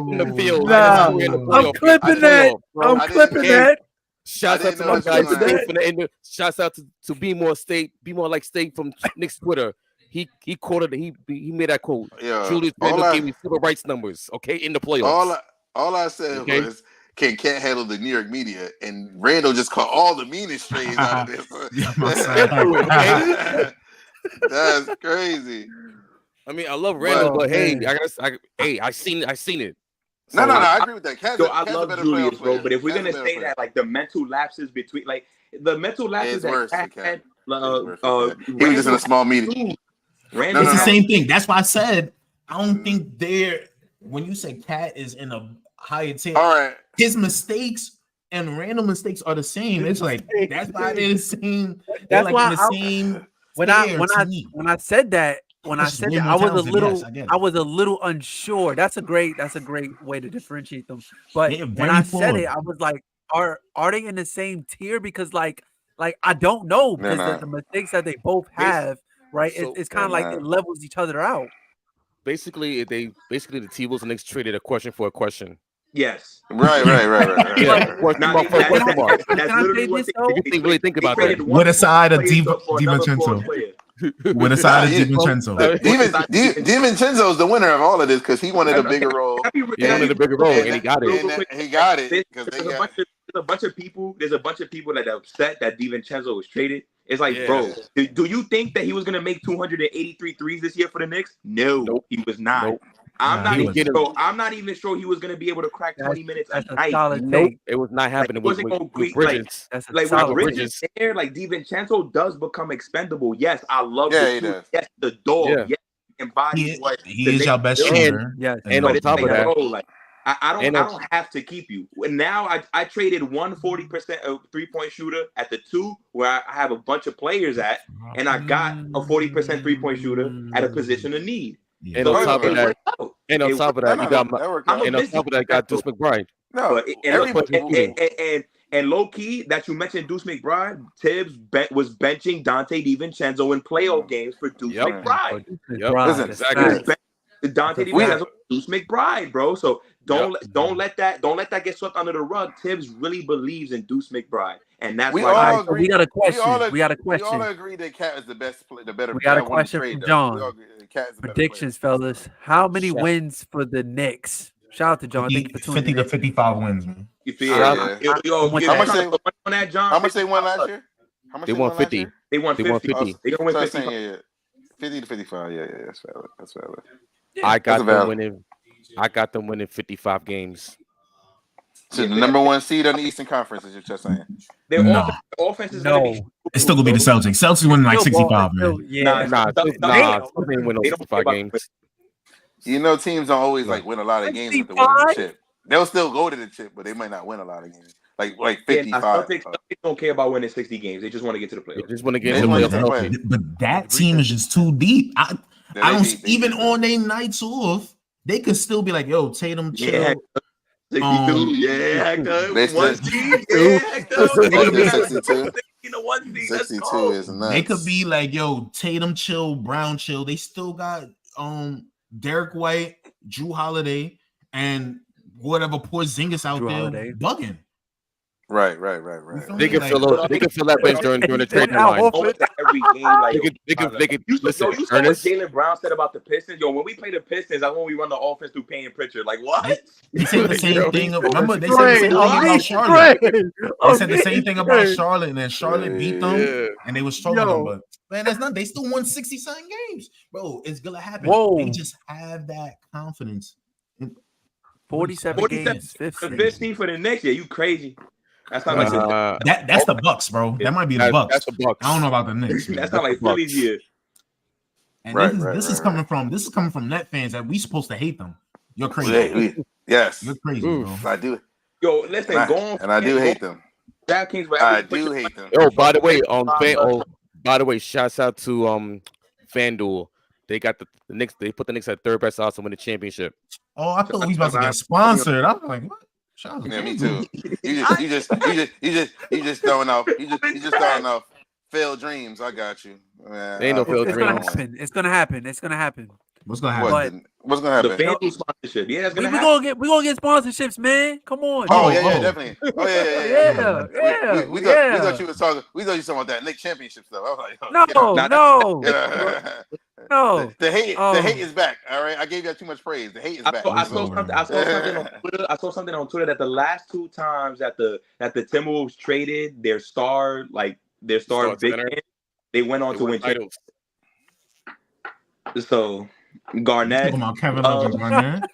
In the field. I'm clipping that. Shouts out to my guys from the end. Shouts out to Be More Like State from Knicks Twitter. He quoted he made that quote. Julius Randle gave me civil rights numbers, okay, in the playoffs. All I said was can't handle the New York media, and Randall just caught all the meanest strays out of this. That's crazy. I mean, I love Randall, but hey, I seen it. So, I agree with that. I love Julius, bro. But if we're gonna say that, like the mental lapses between, like the mental lapses that Cat had, he was just in a small meeting. It's the same thing. That's why I said I don't think when you say Cat is in a higher tier, all right, his mistakes and random mistakes are the same. It's like that's why they're the same. That's why when I said that, I was a little unsure. That's a great way to differentiate them. But when I said it, I was like, are they in the same tier? Because like I don't know, because the mistakes that they both have, right? It's kind of like it levels each other out. Basically, the T-Wolves and Knicks traded a question for a question. Yes. Right. Yeah. That's literally what if you really think about that. With a side of DiVincenzo. With a side of DiVincenzo. DiVincenzo is the winner of all of this because he wanted a bigger role. He wanted a bigger role, and he got it. He got it. There's a bunch of people that are upset that DiVincenzo was traded. It's like, bro, do you think that he was gonna make 283 threes this year for the Knicks? No, he was not. Nope. I'm not even sure he was gonna be able to crack 20 minutes a night. Nope, it was not happening with Bridges. With Bridges there, like DiVincenzo does become expendable. Yes, I love it. Yes, the dog. Yeah. Yes, embodies what he is your best shooter. And on top of that, like, I don't have to keep you. Now I traded 140% 3-point shooter at the 2 where I have a bunch of players at, and I got a 40% 3-point shooter at a position of need. And on top of that, you got Deuce McBride. No, and low key that you mentioned Deuce McBride, Tibbs was benching Dante DiVincenzo in playoff games for Deuce McBride. Listen, exactly. Dante DiVincenzo, Deuce McBride, bro. So don't let that get swept under the rug. Tibbs really believes in Deuce McBride, and that's why we got a question. We all agree that Cat is the better. We got a question from John. Predictions, fellas. How many wins for the Knicks? Shout out to John. 50 to 55 wins, man. How much they won last year? They won 50. They won 50. They don't win 50. 50 to 55. Yeah, that's valid. That's valid. I got them winning 55 games. So the number one seed on the Eastern Conference is just saying. Their offense is it's still gonna be the Celtics. Celtics winning like 65, man. They win 55 games. You know, teams don't always like win a lot of games with the winning chip. They'll still go to the chip, but they might not win a lot of games. Like 55. Celtics don't care about winning 60 games. They just want to get to the playoffs. They just want to get to the playoffs. But that team is just too deep. I don't even on their nights off, they could still be like, yo, Tatum, chill. 62, one seed, 62 is nuts. They could be like, yo, Tatum, chill, Brown, chill. They still got Derrick White, Drew Holiday, and whatever Porzingis out there bugging. Right. They can fill that bench during the trade deadline. Every game, they could listen. You saw what Jaylen Brown said about the Pistons. Yo, when we play the Pistons, that's when we run the offense through Payne Pritchard. Like what? They said the same thing. Remember, they said the same thing about Charlotte. They said the same thing about Charlotte, and then Charlotte beat them, and they were struggling. But man, that's not. They still won 60-something games, bro. It's gonna happen. They just have that confidence. 47 games, 15 for the next year. You crazy? That's not like that's the Bucks, bro. That might be the Bucks. That's the Bucks. I don't know about the Knicks. That's not like Philly's year. And this is coming from Net fans that we supposed to hate them. You're crazy. Yes, you're crazy, bro. I do. Yo, listen, I do hate them. I do hate them. Oh, by the way, shouts out to FanDuel. They got the Knicks. They put the Knicks at third best odds to win the championship. Oh, I thought we was about to get sponsored. I'm like, what? Yeah, me too. You just throwing out. You just throwing out failed dreams. I got you. Man, ain't no failed dreams. It's gonna happen. What's gonna happen? What's gonna happen? The FanDuel sponsorship. Yeah, that's gonna happen. We gonna get sponsorships, man. Come on. Oh yeah, definitely. Oh yeah. We thought you was talking. We thought you were talking about that Knicks championship stuff. I was like, no. The hate is back. All right, I gave you too much praise. The hate is back. I saw something on Twitter that the last two times that the Timberwolves traded their star big man, they went on to win titles. So Garnett, Kevin Love and Garnett.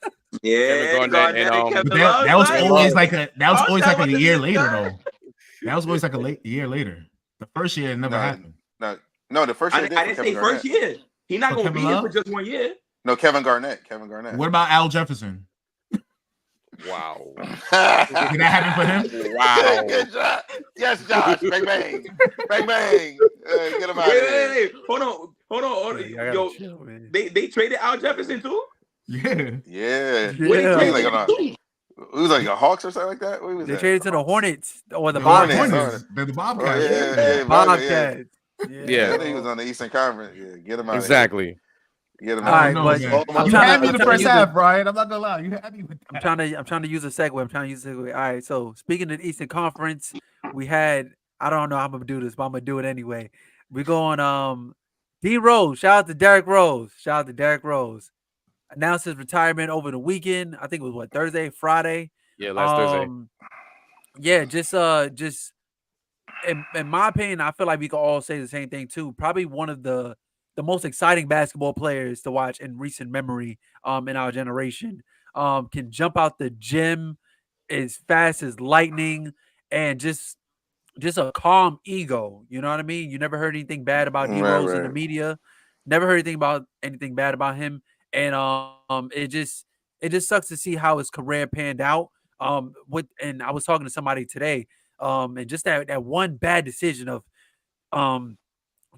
Yeah, Garnett and Kevin Love. That was always like a year later though. That was always like a year later. The first year it never happened. No, the first year I didn't say first year. He's not gonna be here for just 1 year. No, Kevin Garnett. What about Al Jefferson? Wow. Did that happen for him? Wow. Good job. Yes, Josh. Bang bang. Bang bang. Get him out of here. Hold on. Yo, they traded Al Jefferson too? Yeah. It was like a Hawks or something like that. What was they that? traded to the Hornets or the Bobcats. The Bobcats. Yeah, Bobcats. Yeah. I think he was on the Eastern Conference. Yeah, get him out. Exactly. Get him out. All right, you had me the first half, Brian. I'm not gonna lie. You had me with that. I'm trying to use a segue. All right. So speaking of the Eastern Conference, we had. I don't know how I'm gonna do this, but I'm gonna do it anyway. We're going. D Rose. Shout out to Derrick Rose. Announced his retirement over the weekend. I think it was Thursday, Friday. Yeah, last Thursday. Yeah, just in my opinion, I feel like we can all say the same thing too. Probably one of the most exciting basketball players to watch in recent memory in our generation. Can jump out the gym as fast as lightning and just a calm ego. You know what I mean? You never heard anything bad about D Rose in the media. Never heard anything bad about him. And it just sucks to see how his career panned out. And I was talking to somebody today. And just that one bad decision of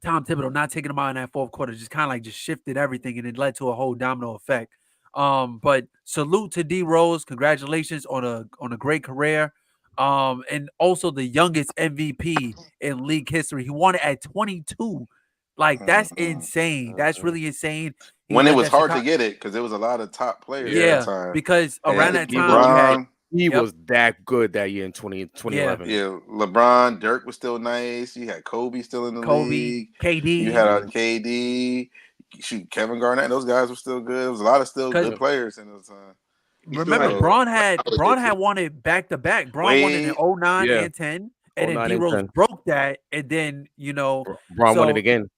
Tom Thibodeau not taking him out in that fourth quarter just kind of like just shifted everything, and it led to a whole domino effect. But salute to D Rose. Congratulations on a great career. And also the youngest MVP in league history. He won it at 22. Like, that's insane. That's really insane. When it was hard to get it, because there was a lot of top players at the time. Because around that time, LeBron, he was that good that year in 2011. Yeah, LeBron, Dirk was still nice. You had Kobe still in the league. KD. You had KD. Shoot, Kevin Garnett. Those guys were still good. There was a lot of still good players in those time. Remember, Braun had won it back to back. Braun won it in 09 and 10, and then D Rose broke that, and then Braun won it again.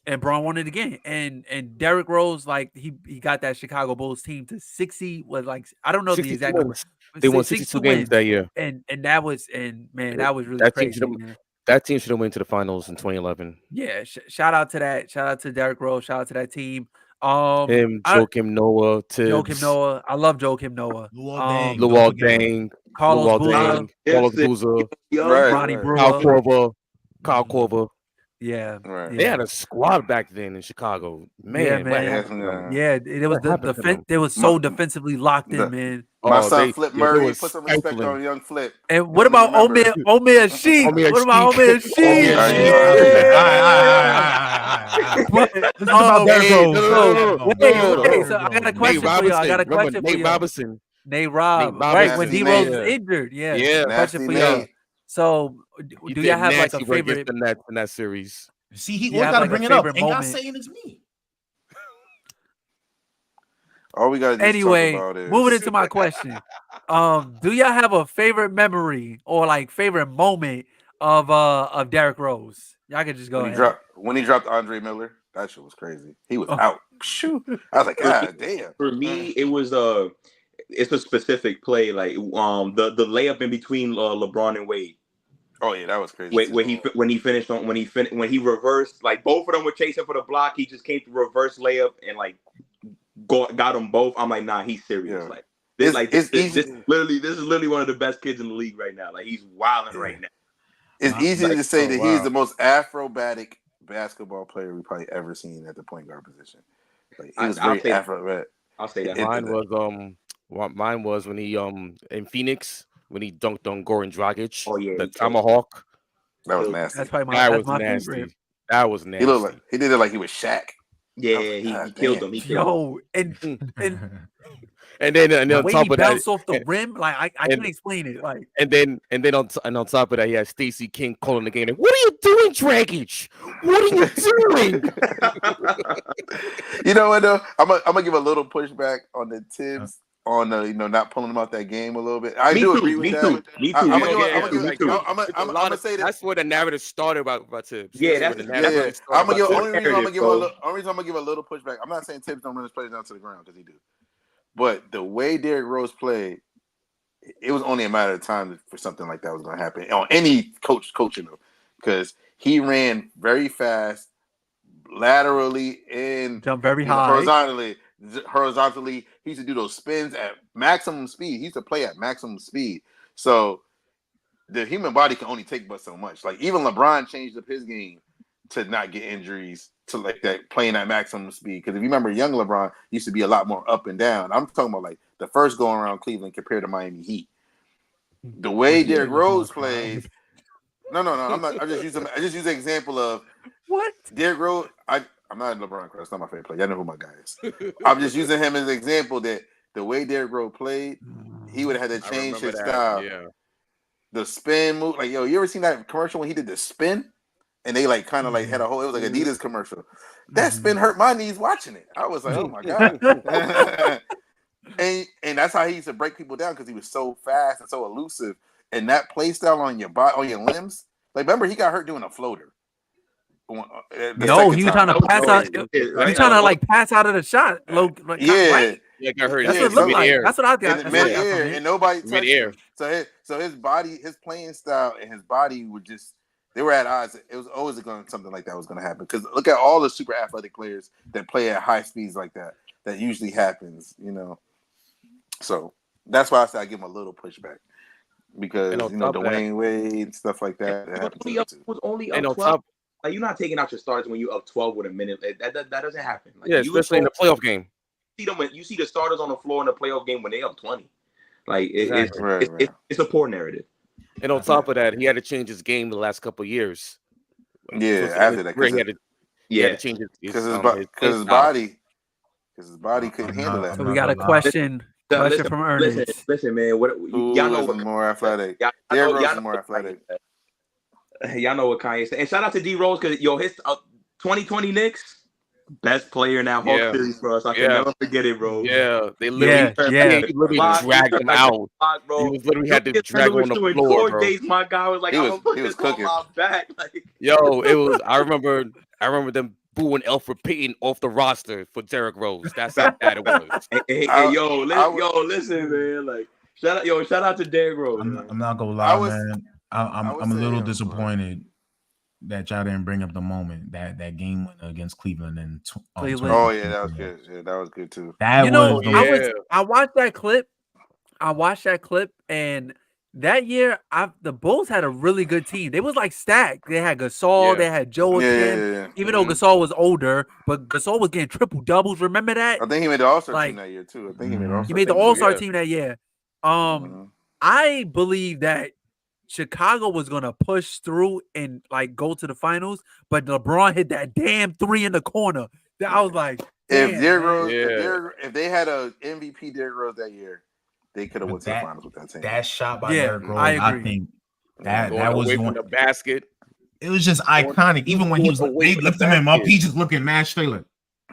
And Braun won it again, and Derrick Rose, like he got that Chicago Bulls team to 60. Was like, I don't know the exact number. They won 62 games that year, and that was that was really crazy. That team should have went to the finals in 2011. Yeah, shout out to that. Shout out to Derrick Rose. Shout out to that team. Joakim Noah, Tibbs. Joakim Noah. I love Joakim Noah. Luol Deng, Carlos Boozer, Ronnie Brewer, Kyle Korver. Yeah, they had a squad back then in Chicago. Man, it was the defense. They was so defensively locked in, man. My son Flip Murray, put some respect on young Flip. And what about Omer Sheik? What about Omer Sheik? So I got a question for you. I got a question for you. Nate Robinson. Nate Rob. Right, when D Rose was injured. Yeah. Question for you. So, do y'all have like a favorite in that series? See, he always gotta bring it up. Ain't y'all saying it's me? All we gotta do anyway, is talk about moving into my question. Do y'all have a favorite memory or like favorite moment of Derrick Rose? Y'all can just go ahead. When he dropped Andre Miller, that shit was crazy. He was out. Shoot. I was like, God damn. For me, it was it's a specific play, like the layup in between LeBron and Wade. Oh yeah, that was crazy. When he reversed, like both of them were chasing for the block. He just came to reverse layup and like got them both. I'm like, nah, he's serious. Yeah. Like this is literally one of the best kids in the league right now. Like he's wilding right now. It's easy to say that he's the most acrobatic basketball player we probably ever seen at the point guard position. Like he was very acrobatic. I'll say that. Mine was when he in Phoenix when he dunked on Goran Dragic. Oh yeah, the tomahawk. That was nasty. That's probably my favorite. That was nasty. He did it like he was Shaq. Yeah, he killed him. He killed him. And then on the top way of that, bounced off the rim, like I can't explain it. Like and then on top of that, he had Stacey King calling the game. Like, what are you doing, Dragic? What are you doing? You know what though? I'm gonna give a little pushback on the Tibbs on not pulling him out that game a little bit. I do agree with that. Me too. I'm gonna say that that's where the narrative started about Tibbs. Yeah, that's I'm gonna give only reason I'm gonna give a little pushback. I'm not saying Tibbs don't run his plays down to the ground because he do. But the way Derrick Rose played, it was only a matter of time for something like that was going to happen on any coaching him, because he ran very fast, laterally and jump very high, horizontally. He used to do those spins at maximum speed. He used to play at maximum speed. So the human body can only take but so much. Like even LeBron changed up his game to not get injuries, to like that playing at maximum speed. Because if you remember, young LeBron used to be a lot more up and down. I'm talking about like the first going around Cleveland compared to Miami Heat. The way Derrick Rose plays, no. I'm not. I just use the example of what Derrick Rose. I'm not a LeBron. That's not my favorite player. Y'all know who my guy is. I'm just using him as an example that the way Derrick Rose played, he would have had to change his style. Yeah. The spin move, like you ever seen that commercial when he did the spin? And they like kind of like had a whole. It was like Adidas commercial. That spin hurt my knees watching it. I was like, oh my god. and that's how he used to break people down because he was so fast and so elusive. And that play style on your body, on your limbs. Like remember, he got hurt doing a floater. No, he was trying to pass out. He was trying to like pass out of the shot. Yeah, got hurt. That's what it looked like. That's what I got. Mid-air, and nobody touched him. So his body, his playing style, and his body would just. They were at odds. It was always something like that was going to happen. Because look at all the super athletic players that play at high speeds like that. That usually happens, So that's why I say I give him a little pushback. Because, Dwayne Wade, stuff like that. Was only up 12. Like, you're not taking out your starters when you're up 12 with a minute. That doesn't happen. Like, especially in the playoff game. see them when you see the starters on the floor in the playoff game when they up 20. Like Exactly. it's a poor narrative. And on top of that, he had to change his game the last couple of years. Yeah, after that, he had to change because his body couldn't handle that. So we got a question from Ernest. Listen, man. Y'all know what more athletic? Derrick Rose is more athletic. Y'all know what Kanye said. And shout out to D Rose because his 2020 Knicks. Best player in that whole series for us. I can never forget it, bro. Yeah, they literally, dragged him out. Bro. He was literally had to drag him on the floor, 4 days, my guy was like, he was cooking. On my back. Like, yo, it was. I remember them booing Elfrid Payton off the roster for Derrick Rose. That's how bad it was. Listen, man. Like, shout out to Derrick Rose. I'm not gonna lie, man. I'm a little disappointed that y'all didn't bring up the moment that game against Cleveland and Cleveland. Oh yeah, that was good. Yeah, that was good too. I watched that clip, and that year the Bulls had a really good team. They was like stacked. They had Gasol, they had Joe again. Even though Gasol was older, but Gasol was getting triple doubles. Remember that? I think he made the All-Star team that year too. I think he made the All-Star team that year. I believe that Chicago was gonna push through and like go to the finals, but LeBron hit that damn 3 in the corner. I was like, if they had a MVP Derrick Rose that year, they could have went to the finals with that team. That shot by Derrick Rose, I think that was away from the basket. It was just iconic. Even when he was they lifted him up, he just looking mad straight like.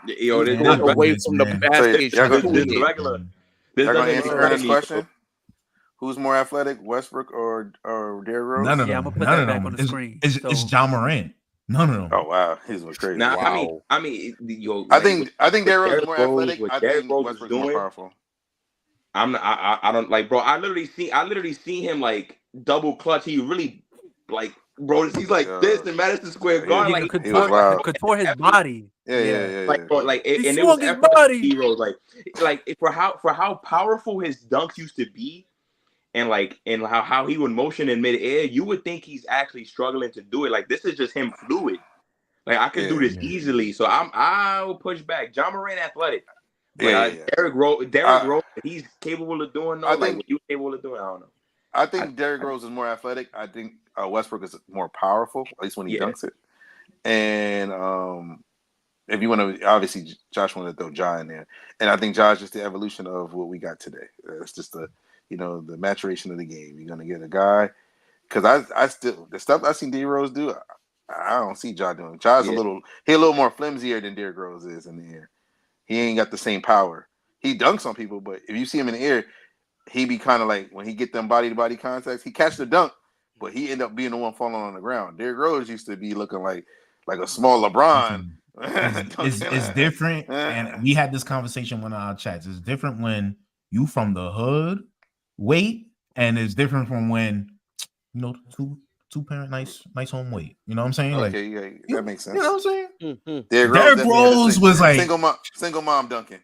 Yo, they away from the basket. Y'all gonna answer Ernest's question? Who's more athletic, Westbrook or Derrick Rose? None of them. I'm gonna put that back on the screen. It's John Morant. None of them. Oh wow, he's crazy. Nah, wow. I mean, I think Derrick Rose is more athletic. I think Westbrook is more powerful. I don't like, bro. I literally see him like double clutch. He really like, bro. He's like this in Madison Square Garden. Like contort his body. Yeah. Like, bro, like, he and it was his body. Heroes, like for how powerful his dunks used to be. And how he would motion in midair, you would think he's actually struggling to do it. Like, this is just him fluid. Like, I could do this easily. So I'll push back. John Morant athletic. But Derrick Rose, he's capable of doing what you capable of doing. I don't know. I think Derrick Rose is more athletic. I think Westbrook is more powerful, at least when he dunks it. And if you want to, obviously, Josh wanted to throw Ja in there. And I think Ja's just the evolution of what we got today. It's just the maturation of the game. You're gonna get a guy, because I still the stuff I seen D Rose do, I don't see Ja doing. Ja's a little more flimsier than Derrick Rose is in the air. He ain't got the same power. He dunks on people, but if you see him in the air, he be kind of like when he get them body to body contacts, he catch the dunk, but he end up being the one falling on the ground. Derrick Rose used to be looking like a small LeBron. It's different, and we had this conversation in our chats. It's different when you from the hood. Weight, and it's different from when two parent nice home weight. You know what I'm saying? Okay, that makes sense. You know what I'm saying? Mm-hmm. Derrick Rose was like single mom dunking,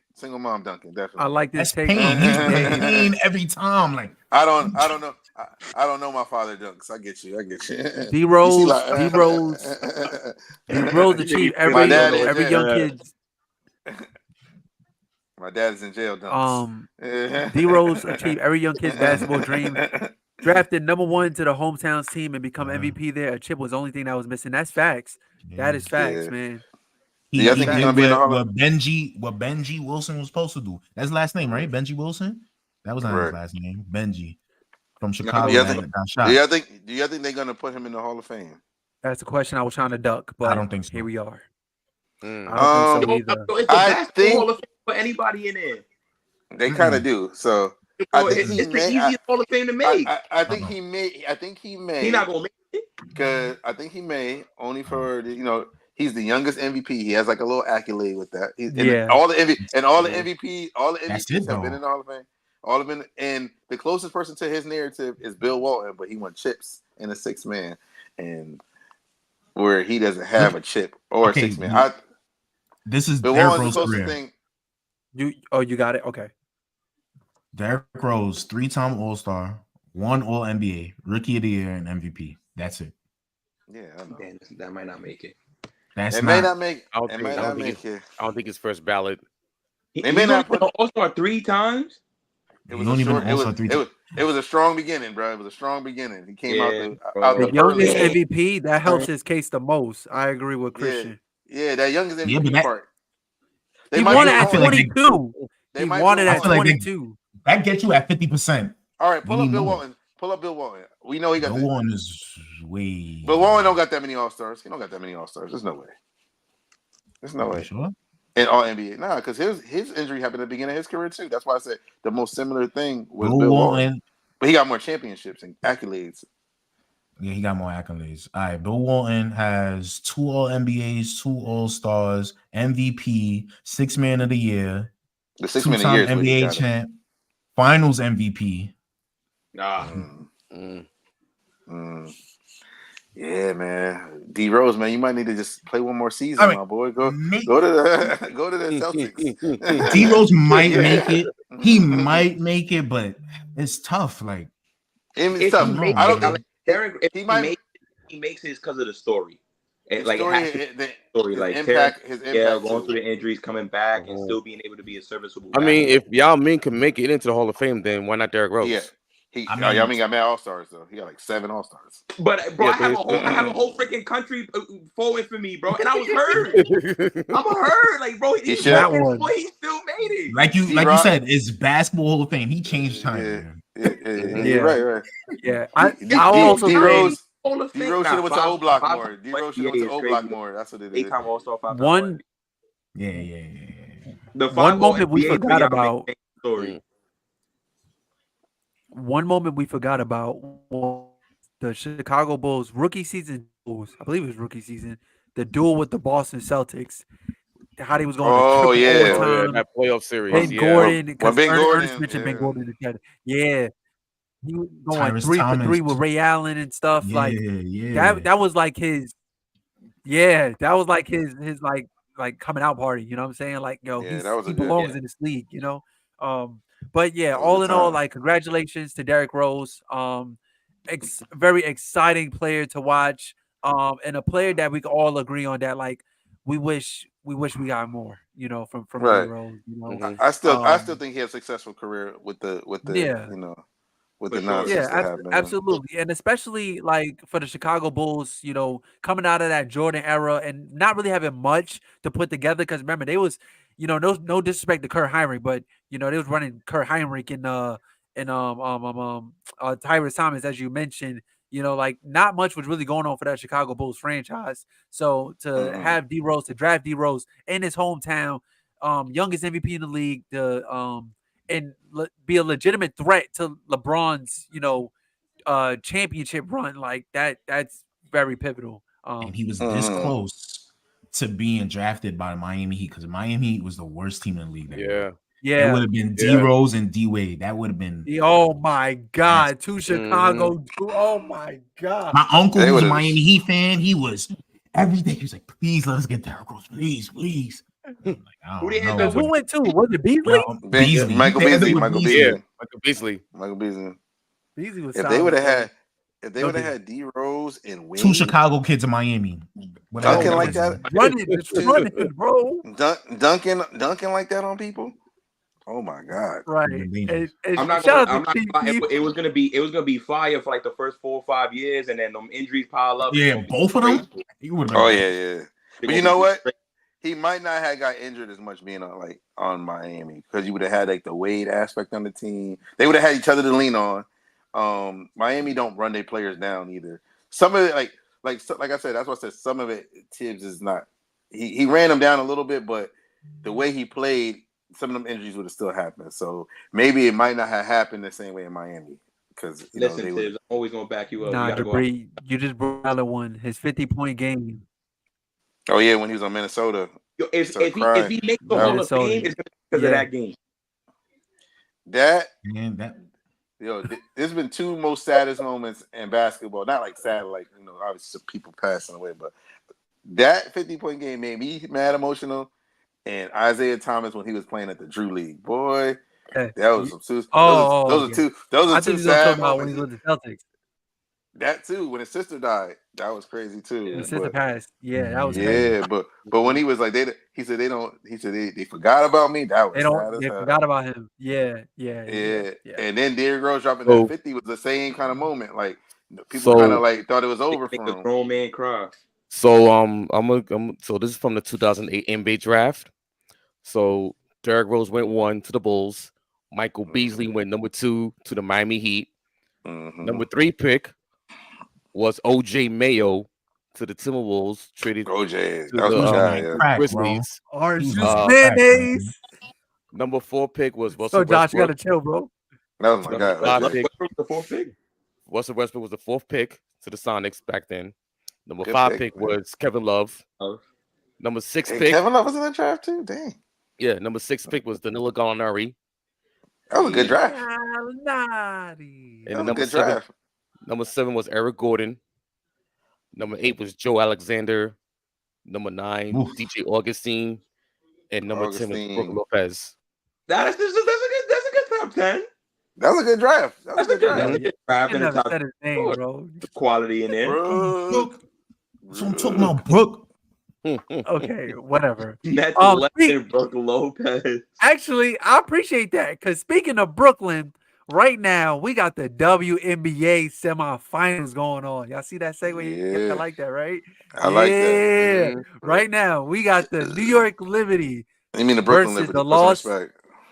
definitely. I like this pain. He's pain every time. Like I don't know. I don't know my father dunks. I get you. D Rose achieved every young kid's. My dad is in jail. D Rose achieved every young kid's basketball dream. Drafted #1 to the hometown's team and become MVP there. A chip was the only thing that was missing. That's facts. That is facts, man. He did what Benji Wilson was supposed to do. That's his last name, right? Benji Wilson. That was not his last name. Benji from Chicago. Do you think they're gonna put him in the Hall of Fame? That's the question I was trying to duck, but I don't think so. Here we are. I don't think so either. It's the basketball Hall of Fame for anybody in there. They kind of do. So I think it's the easiest Hall of Fame to make. I think he may. He's not gonna make it because I think he may only for he's the youngest MVP. He has like a little accolade with that. All the MVPs have been in the Hall of Fame. All of them, and the closest person to his narrative is Bill Walton, but he won chips in a 6-man, and where he doesn't have a chip or a 6-man. This is Bill Derrick Walton's Rose thing. You got it. Okay. Derrick Rose, 3-time All-Star, 1 All-NBA, Rookie of the Year, and MVP. That's it. Yeah, I know. That might not make it. May not make it. I don't think it's first ballot. They may not put All-Star 3 times. It was a strong beginning, bro. It was a strong beginning. He came out the youngest MVP. That helps his case the most. I agree with Christian. Yeah, that youngest MVP part. He won it at 22. He won it at 22. That gets you at 50%. All right, pull up Bill Walton. We know he got Bill Walton is way. Bill Walton don't got that many All-Stars. He don't got that many All-Stars. There's no way. Sure? In all NBA. Nah, because his injury happened at the beginning of his career too. That's why I said the most similar thing was Bill Walton. But he got more championships and accolades. Yeah, he got more accolades. All right, Bill Walton has 2 All-NBAs, 2 All-Stars, MVP, 6th Man of the Year, the 6th Man of the Year NBA champ, Finals MVP. Yeah, man. D Rose, man, you might need to just play one more season, my boy. Go to the Celtics. D Rose might make it. He might make it, but it's tough. Like it's tough. I don't think Derrick. If he makes it because of the story. The story, like impact, his impact, going through the injuries, coming back, and still being able to be a serviceable. I mean, if Yao Ming can make it into the Hall of Fame, then why not Derrick Rose? Yeah. Yao Ming got mad All-Stars though. He got like 7 All-Stars. But bro, I have a whole freaking country forward for me, bro, and I was hurt. I'm hurt, like bro. He still made it. Like you said, it's basketball Hall of Fame. He changed time. Yeah. Right. Yeah, D Rose should have went to O Block more. D Rose should have went to O Block more. That's what it is. 8-time All-Star, 5-time one. Yeah. The one moment we forgot about. One moment we forgot about was the Chicago Bulls rookie season. I believe it was rookie season. The duel with the Boston Celtics. How they was going. That playoff series. Ben Gordon. Because Ernest mentioned Ben Gordon. Yeah. He was going 3 for 3 with Ray Allen and stuff. That was like his. Yeah, that was like his like coming out party. You know what I'm saying? Like, yo, he belongs in this league. You know. But yeah, all in all, like congratulations to Derrick Rose. Very exciting player to watch. And a player that we can all agree on that like we wish we got more, you know, from Derrick Rose. You know, I still think he had a successful career with the you know, with the nonsense. Yeah, absolutely, and especially like for the Chicago Bulls, you know, coming out of that Jordan era and not really having much to put together. Because remember, they was, you know, no disrespect to Kurt Heinrich, but you know they was running Kurt Heinrich and Tyrese Thomas, as you mentioned. You know, like not much was really going on for that Chicago Bulls franchise. So to have D Rose, to draft D Rose in his hometown, youngest MVP in the league, and be a legitimate threat to LeBron's, you know, championship run, like that's very pivotal. And he was this close to being drafted by Miami Heat because Miami Heat was the worst team in the league that year. Yeah, it would have been D Rose and D Wade. That would have been. Oh my God, to Chicago. Oh my God. My uncle was a Miami Heat fan. He was every day. He was like, "Please let us get Derrick Rose, please." Like, who went to? Was it Beasley? Beasley. Michael Beasley. Beasley was. If they would have had D Rose and Wade, 2 Chicago kids in Miami, dunking like that, running, bro. Dunking like that on people. Oh my God! Right. I'm not gonna lie. It was gonna be fire for like the first 4 or 5 years, and then them injuries pile up. Yeah, both of them. Oh yeah. But you know what? He might not have got injured as much being on Miami because you would have had like the Wade aspect on the team. They would have had each other to lean on. Miami don't run their players down either. Some of it, like I said, that's what I said. Some of it, Tibbs is not. He ran them down a little bit, but the way he played, some of them injuries would have still happened. So maybe it might not have happened the same way in Miami. Because listen, Tibbs, I'm always gonna back you up. Nah, Debris, you just brought out one. His 50-point game. Oh yeah, when he was on Minnesota. If he makes the Hall of Fame, it's because of that game. There's been 2 most saddest moments in basketball. Not like sad, like obviously people passing away, but that 50-point game made me mad emotional. And Isaiah Thomas when he was playing at the Drew League, boy, that was some. Those are two sad moments. When he was with the Celtics. That too. When his sister died, that was crazy too. His sister passed. Yeah, that was crazy. Yeah, but when he was like, they forgot about me. That was they forgot about him. Yeah. And then Derrick Rose dropping that 50 was the same kind of moment. Like people kind of like thought it was over for him. A grown man cry. So so this is from the 2008 NBA draft. So Derrick Rose went 1 to the Bulls. Michael Beasley went number 2 to the Miami Heat. Number 3 pick was OJ Mayo to the Timberwolves. Traded OJ. To that was the Grizzlies. Orange mayonnaise. Number 4 pick was Russell Josh, Westbrook. you gotta chill, bro. That was my guy. The 4th pick. Russell Westbrook was the 4th pick to the Sonics back then. Number 5 pick was Kevin Love. Number 6 pick. Kevin Love was in the draft too. Dang. Yeah, number 6 pick was Danilo Gallinari. That was a good draft. And that was a good draft. Number 7 was Eric Gordon. Number 8 was Joe Alexander. Number 9, DJ Augustine. And number 10 was Brook Lopez. That's a good top 10. That was a good draft. That's a good draft. You never said his name, bro. The quality in there. Brooke. So I'm talking about Brook. Okay, whatever. That's Brook Lopez. Actually, I appreciate that because speaking of Brooklyn, right now we got the WNBA semifinals going on. Y'all see that segue? I like that, right? I like that. Right now we got the New York Liberty. You mean the Brooklyn versus Liberty? The Lost.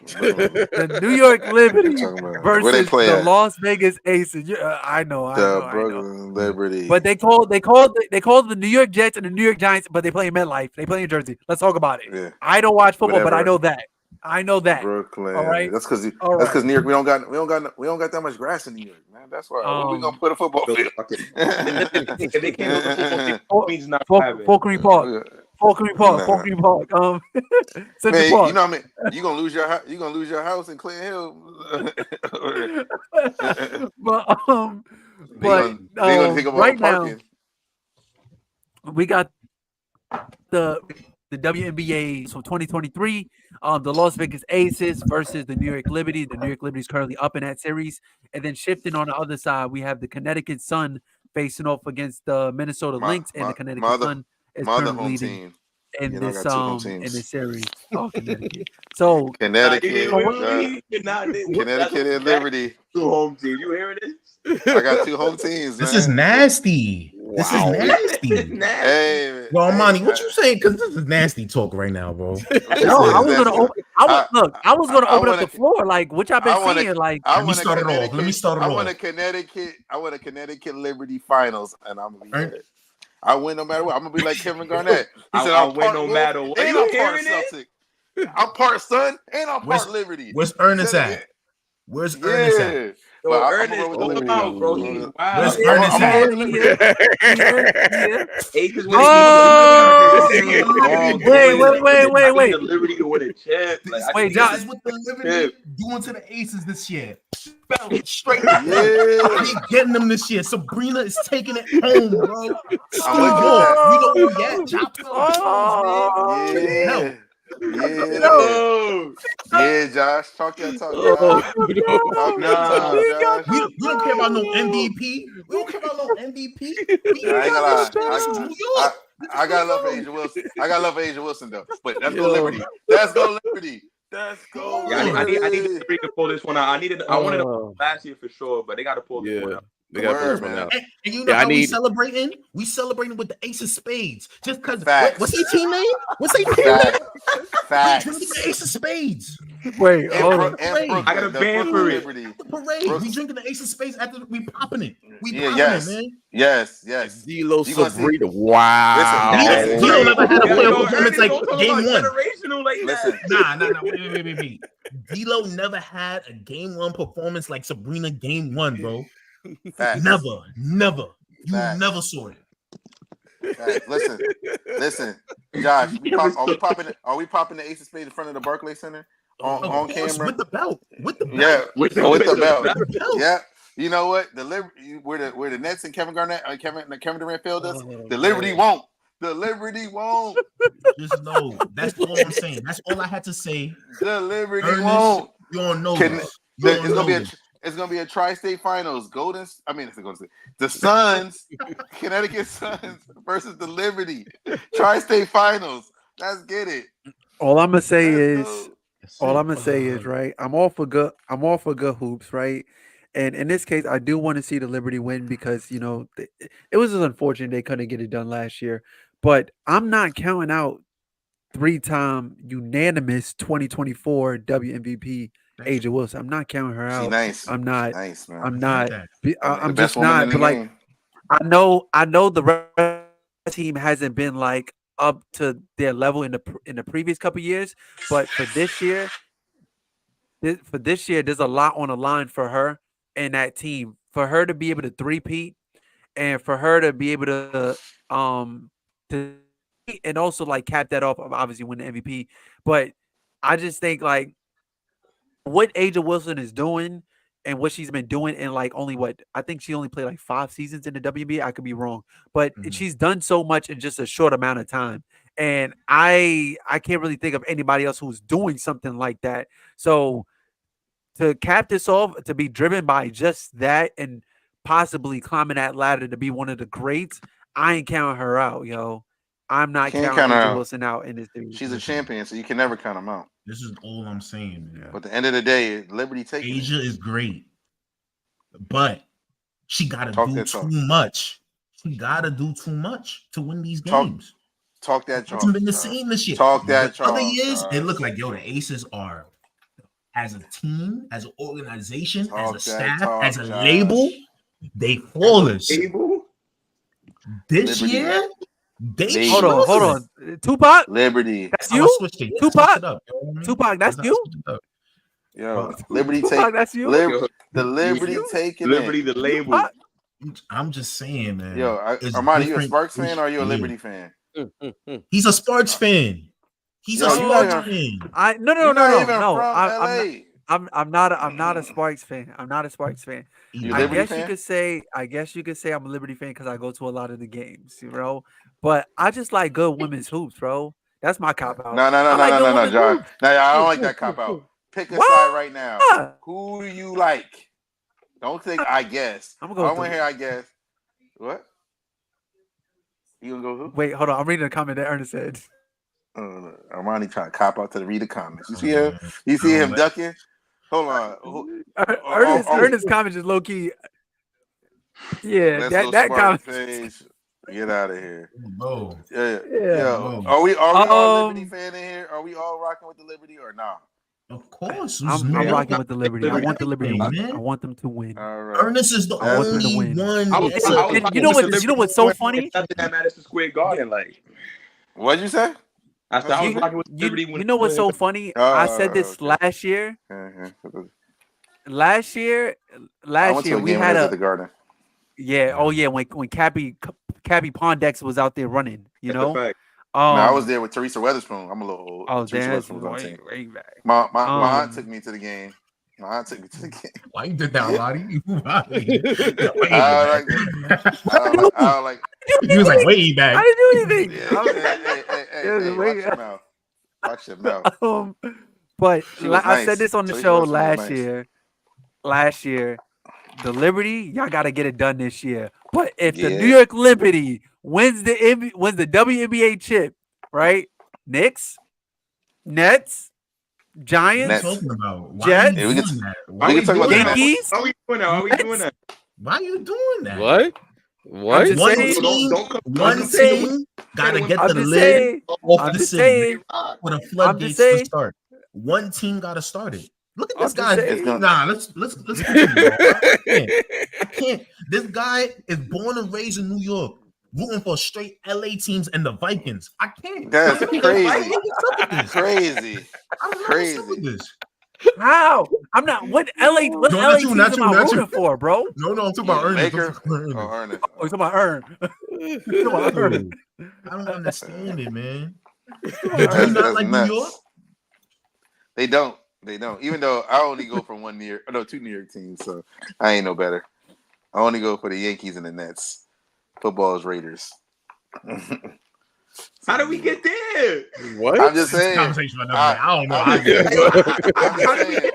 The New York Liberty versus the Las Vegas Aces. I know. Brooklyn Liberty. But they called the New York Jets and the New York Giants, but they play in MetLife. They play in Jersey. Let's talk about it. Yeah. I don't watch football, but I know that. Brooklyn. All right. That's because New York. We don't got that much grass in New York, man. That's why we're gonna put a football field. They can't Fulcrum Park. Fulcrum Park. Man, Park. You know what I mean? You gonna lose your house in Clinton Hill. but right now we got the WNBA, so 2023, the Las Vegas Aces versus the New York Liberty. The New York Liberty is currently up in that series. And then shifting on the other side, we have the Connecticut Sun facing off against the Minnesota Lynx, and the Connecticut Sun is currently leading in this series. Oh, Connecticut. So Connecticut and Liberty. 2 home teams. You hearing this? I got 2 home teams. This is nasty. This is nasty. Hey, yo, Armani, what you saying? Because this is nasty talk right now, bro. No, I was gonna open up the floor. Like, what y'all been seeing? Like, let me start it off. I want a Connecticut Liberty finals, and I'm gonna be there. I win no matter what. I'm gonna be like Kevin Garnett. He said, "I'll win no matter what." And I'm part Celtic. I'm part Sun, and I'm part Liberty. Where's Ernest at? Where's Ernest at? Well, Ernest, bro. Where's Ernest at? Wait. Liberty to win a chip. Wait, Josh, this is what the Liberty doing to the Aces this year. Straight up. We getting them this year. Sabrina is taking it home, bro. You know who yet? Yeah, Josh. Talk your talk. We don't care about no MVP. We don't care about no MVP. I got love for Asia Wilson. I got love for Asia Wilson though. But let's go Liberty. Let's go Liberty. Let's go. Yeah, I need to pull this one out. I wanted to last year for sure, but they got to pull this one out. They got to pull this one out. And you know how we celebrating? We celebrating with the Ace of Spades. Just because. What's his team name? Facts. The Ace of Spades. Wait, hold on. I got a band for it. Parade. We drinking the Ace of Spades after we popping it. It, man. Yes. D'Lo Sabrina. Wow. D'Lo never had a playoff performance like game 1. Listen. Nah. Wait. D'Lo never had a game 1 performance like Sabrina game 1, bro. Facts. Never. You Facts. never saw it. Listen, Josh. Are we popping the Ace of Spades in front of the Barclays Center on camera with the belt? Yeah, with the belt. Yeah. You know what? The Liberty, where the Nets and Kevin Garnett, Kevin Durant failed us. The Liberty won't. Just know that's all I'm saying. That's all I had to say. The Liberty Ernest, won't. You don't know. It's gonna be a tri-state finals. The Suns, Connecticut Suns versus the Liberty. Tri-state finals. Let's get it. All I'm gonna say Let's is right. I'm all for good hoops, right? And in this case, I do want to see the Liberty win because it was just unfortunate they couldn't get it done last year. But I'm not counting out 3-time unanimous 2024 WMVP A'ja Wilson. I'm not counting her out. Nice. I'm not. Nice, man. I'm not. I'm best just not. But like, game. I know the rest of the team hasn't been like up to their level in the previous couple years, but for this year, there's a lot on the line for her and that team. For her to be able to three-peat, and for her to be able to and also like cap that off, obviously win the MVP. But I just think like what A'ja Wilson is doing and what she's been doing in like I think she only played like 5 seasons in the WNBA. I could be wrong, but she's done so much in just a short amount of time. And I can't really think of anybody else who's doing something like that. So to cap this off, to be driven by just that and possibly climbing that ladder to be one of the greats, I ain't counting her out, yo. I'm not counting A'ja Wilson out in this series. She's a champion, so you can never count them out. This is all I'm saying. Man. But at the end of the day, Liberty takes A'ja is great, but she gotta do too much. She gotta do too much to win these games. Talk that talk. It's been the same this year. Talk that talk. Other years, it looked like the Aces are, as a team, as an organization, as a staff, as a label, they flawless. This year. Hold on. Tupac? Liberty. That's you? Tupac, that's you? Yo, Liberty Tupac, that's you? The Liberty taking Liberty, the label. I'm just saying, man. Yo, Armani, you a Sparks fan or are you a Liberty fan? He's a Sparks fan. He's a Sparks fan. No. I'm not a Sparks fan. I'm not a Sparks fan. I guess you could say I'm a Liberty fan because I go to a lot of the games, But I just like good women's hoops, bro. That's my cop out. No, John. No, I don't like that cop out. Pick a side right now. Who do you like? Don't think I guess. I want to hear I guess. What? You gonna go who? Wait, hold on. I'm reading a comment that Ernest said. Armani trying to cop out to read the comments. You see him? You see him ducking? Hold on. Ernest's comment is low key. Yeah, that comment. Page. Get out of here. Bro. Yeah. Are we all Liberty fan in here? Are we all rocking with the Liberty or not? Of course. I'm rocking with the Liberty. I want the Liberty to win. I want them to win. All right. Ernest is the only one. You know what's so funny? At Madison Square Garden, like. What'd you say? I was rocking with Liberty. You know what's so funny? I said this last year. Last year we had at the Garden. Yeah. Oh yeah. When Cappy Pondex was out there running, I was there with Teresa Weatherspoon. I'm a little old. Oh, Teresa damn. Way back. My aunt took me to the game. Why you did that, Lottie? He was like, way back. I didn't do anything. Hey, watch your mouth. But I said this on the show last year. Last year, the Liberty, y'all got to get it done this year. But if the New York Liberty wins the WNBA chip, right? Knicks, Nets, Giants, Jets, Yankees. How are we doing that? Why are you doing that? What? One team gotta get the lid off the city for the floodgates to start. One team gotta start it. Look at this guy. Let's I can't. This guy is born and raised in New York, rooting for straight LA teams and the Vikings. I can't. That's crazy. Crazy. How? I'm not. What LA teams am I rooting for, bro? No, I'm talking about Ernest. Ernest. Oh, you're talking about Ernest. I don't understand it, man. Do you not like New York? They don't. Even though I only go for 2 New York teams, so I ain't no better. I only go for the Yankees and the Nets. Football is Raiders. How did we get there? What? I'm just saying. Conversation for another day. I don't know. I'm How just did we saying.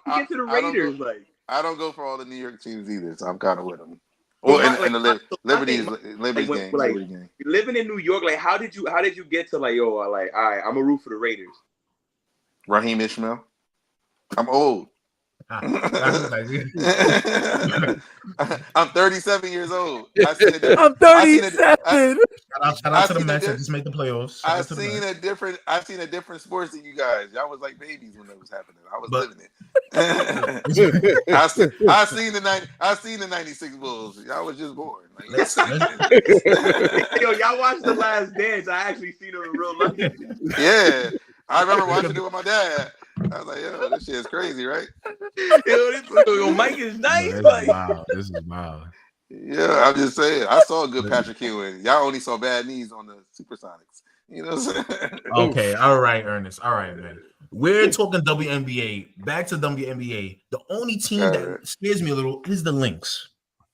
get to the Raiders? I don't go for all the New York teams either, so I'm kind of with them. Well, in the Liberty game. Living in New York, like how did you get to like yo, like all right, I'm a root for the Raiders. Raheem Ishmael. I'm old. I'm 37 years old. I'm 37. Shout out to the Mets that just made the playoffs. I've seen a different sports than you guys. Y'all was like babies when it was happening. I was living it. I seen the '96 Bulls. Y'all was just born. Like, yo, y'all watched The Last Dance. I actually seen them in real life. Yeah, I remember watching it with my dad. I was like, yo, this shit is crazy, right? Yo, Mike is nice. This is wild. Yeah, I'm just saying. I saw a good Patrick Ewing. Y'all only saw bad knees on the Supersonics. You know what I'm saying? Okay, all right, Ernest. All right, man. We're talking WNBA. Back to WNBA. The only team that scares me a little is the Lynx.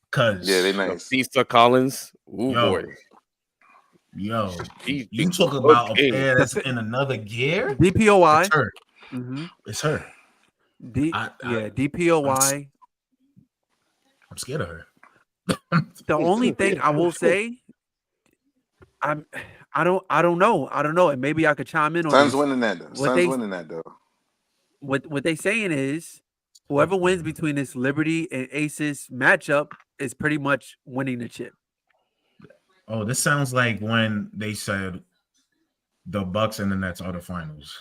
Cause they nice. Lisa Collins. Ooh, boy. Yo, you talk about a player that's in another gear. DPOY. It's her. Mm-hmm. It's her. DPOY. I'm scared of her. The only thing I will say, I don't know, and maybe I could chime in on. Suns winning that though. What they saying is, whoever wins between this Liberty and Aces matchup is pretty much winning the chip. Oh, this sounds like when they said the Bucks and the Nets are the finals.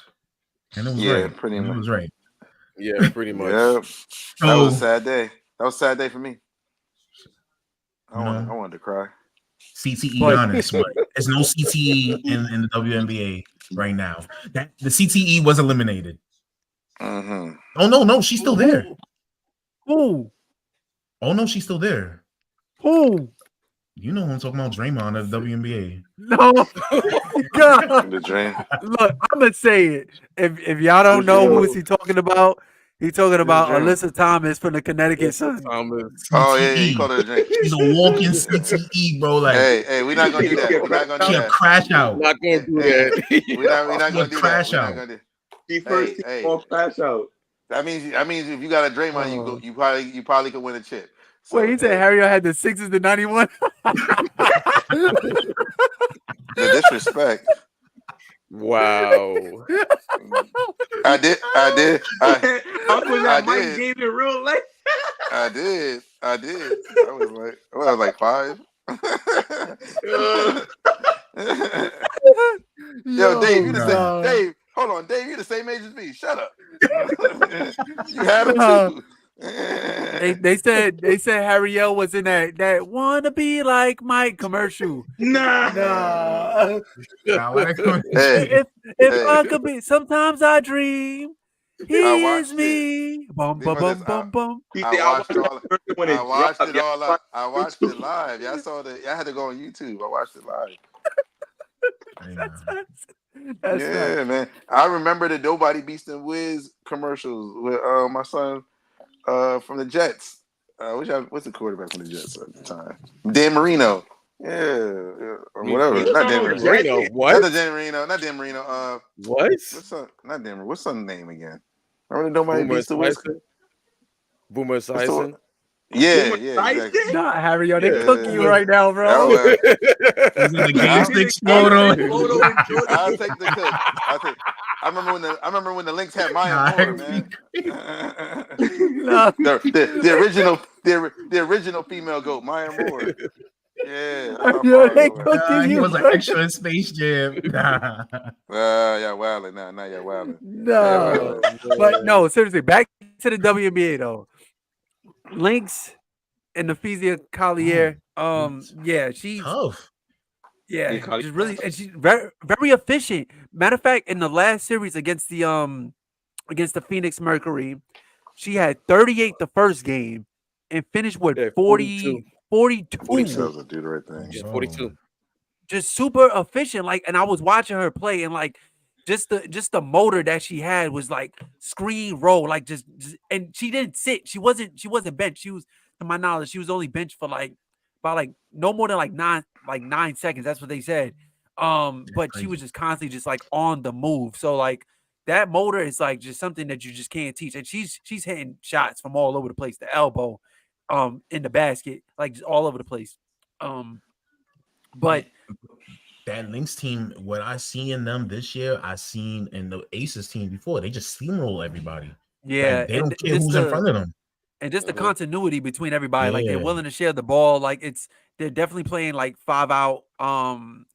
And it was right. Pretty much. It was right. Yeah, pretty much. Yeah. That was a sad day. That was a sad day for me. I wanted to cry. CTE honest, but there's no CTE in the WNBA right now. That the CTE was eliminated. Mm-hmm. Oh no, she's still there. Who? Oh no, she's still there. Who? You know who I'm talking about, Draymond of the WNBA. No, God. The Dream. Look, I'm gonna say it. If y'all don't know who is he talking about, he's talking about Alyssa Thomas from the Connecticut Sun. Oh yeah, he called her a Dream. She's a walking CTE, bro. Like, hey, we're not gonna do that. We're not gonna do that. Crash out. Not gonna do that. We're not gonna do crash that. out. She first crash out. That means if you got a Draymond, you probably could win a chip. So, wait, he said Harry had the Sixers to 91. The disrespect. Wow. I did. Mike gave it real life. I did. I was like 5. Yo, Dave, you the same. Dave, hold on, Dave, you the same age as me. Shut up. You had him too. They said Harry L was in that wanna be like Mike commercial. Nah. If I could be, sometimes I dream. He is me. Bum bum bum bum bum. I watched it all. I watched it live. Y'all saw that. Y'all had to go on YouTube. I watched it live. That's nice. Man. I remember the Nobody Beast and Wiz commercials with my son from the Jets. What's the quarterback from the Jets at the time? Dan Marino. Yeah, whatever. Not Dan Marino. What? Not Dan Marino. Not Dan Marino. What? Not Dan Marino. What's son name again? Remember Nobody Beast and Wiz? Boomer Esiason. Yeah, exactly. Nah, Harry, they cooking you right now, bro. I'll take the cook. I remember when the Lynx had Maya Moore, man. the original female goat, Maya Moore. Yeah, he was an extra in Space Jam. Yeah, wildin'. Nah, yeah, wildin'. No, but no, seriously, back to the WNBA though. Lynx and Ephesian Collier. Yeah, she's tough. Yeah, she's really, and she's very, very efficient. Matter of fact, in the last series against the Phoenix Mercury, she had 38 the first game and finished with 42. 42 was a dude right there. Yeah, 42. Just super efficient. Like, and I was watching her play, and like, just the motor that she had was like screen roll, like just and she didn't sit. She wasn't benched. She was, to my knowledge, she was only benched for about no more than like like 9 seconds. That's what they said. But she was just constantly just like on the move. So like that motor is like just something that you just can't teach. And she's hitting shots from all over the place, the elbow, in the basket, like just all over the place. But that Lynx team, what I see in them this year, I seen in the Aces team before. They just steamroll everybody. Yeah, like, they don't care who's in front of them. And just the continuity between everybody, like they're willing to share the ball. Like they're definitely playing like 5 out, 4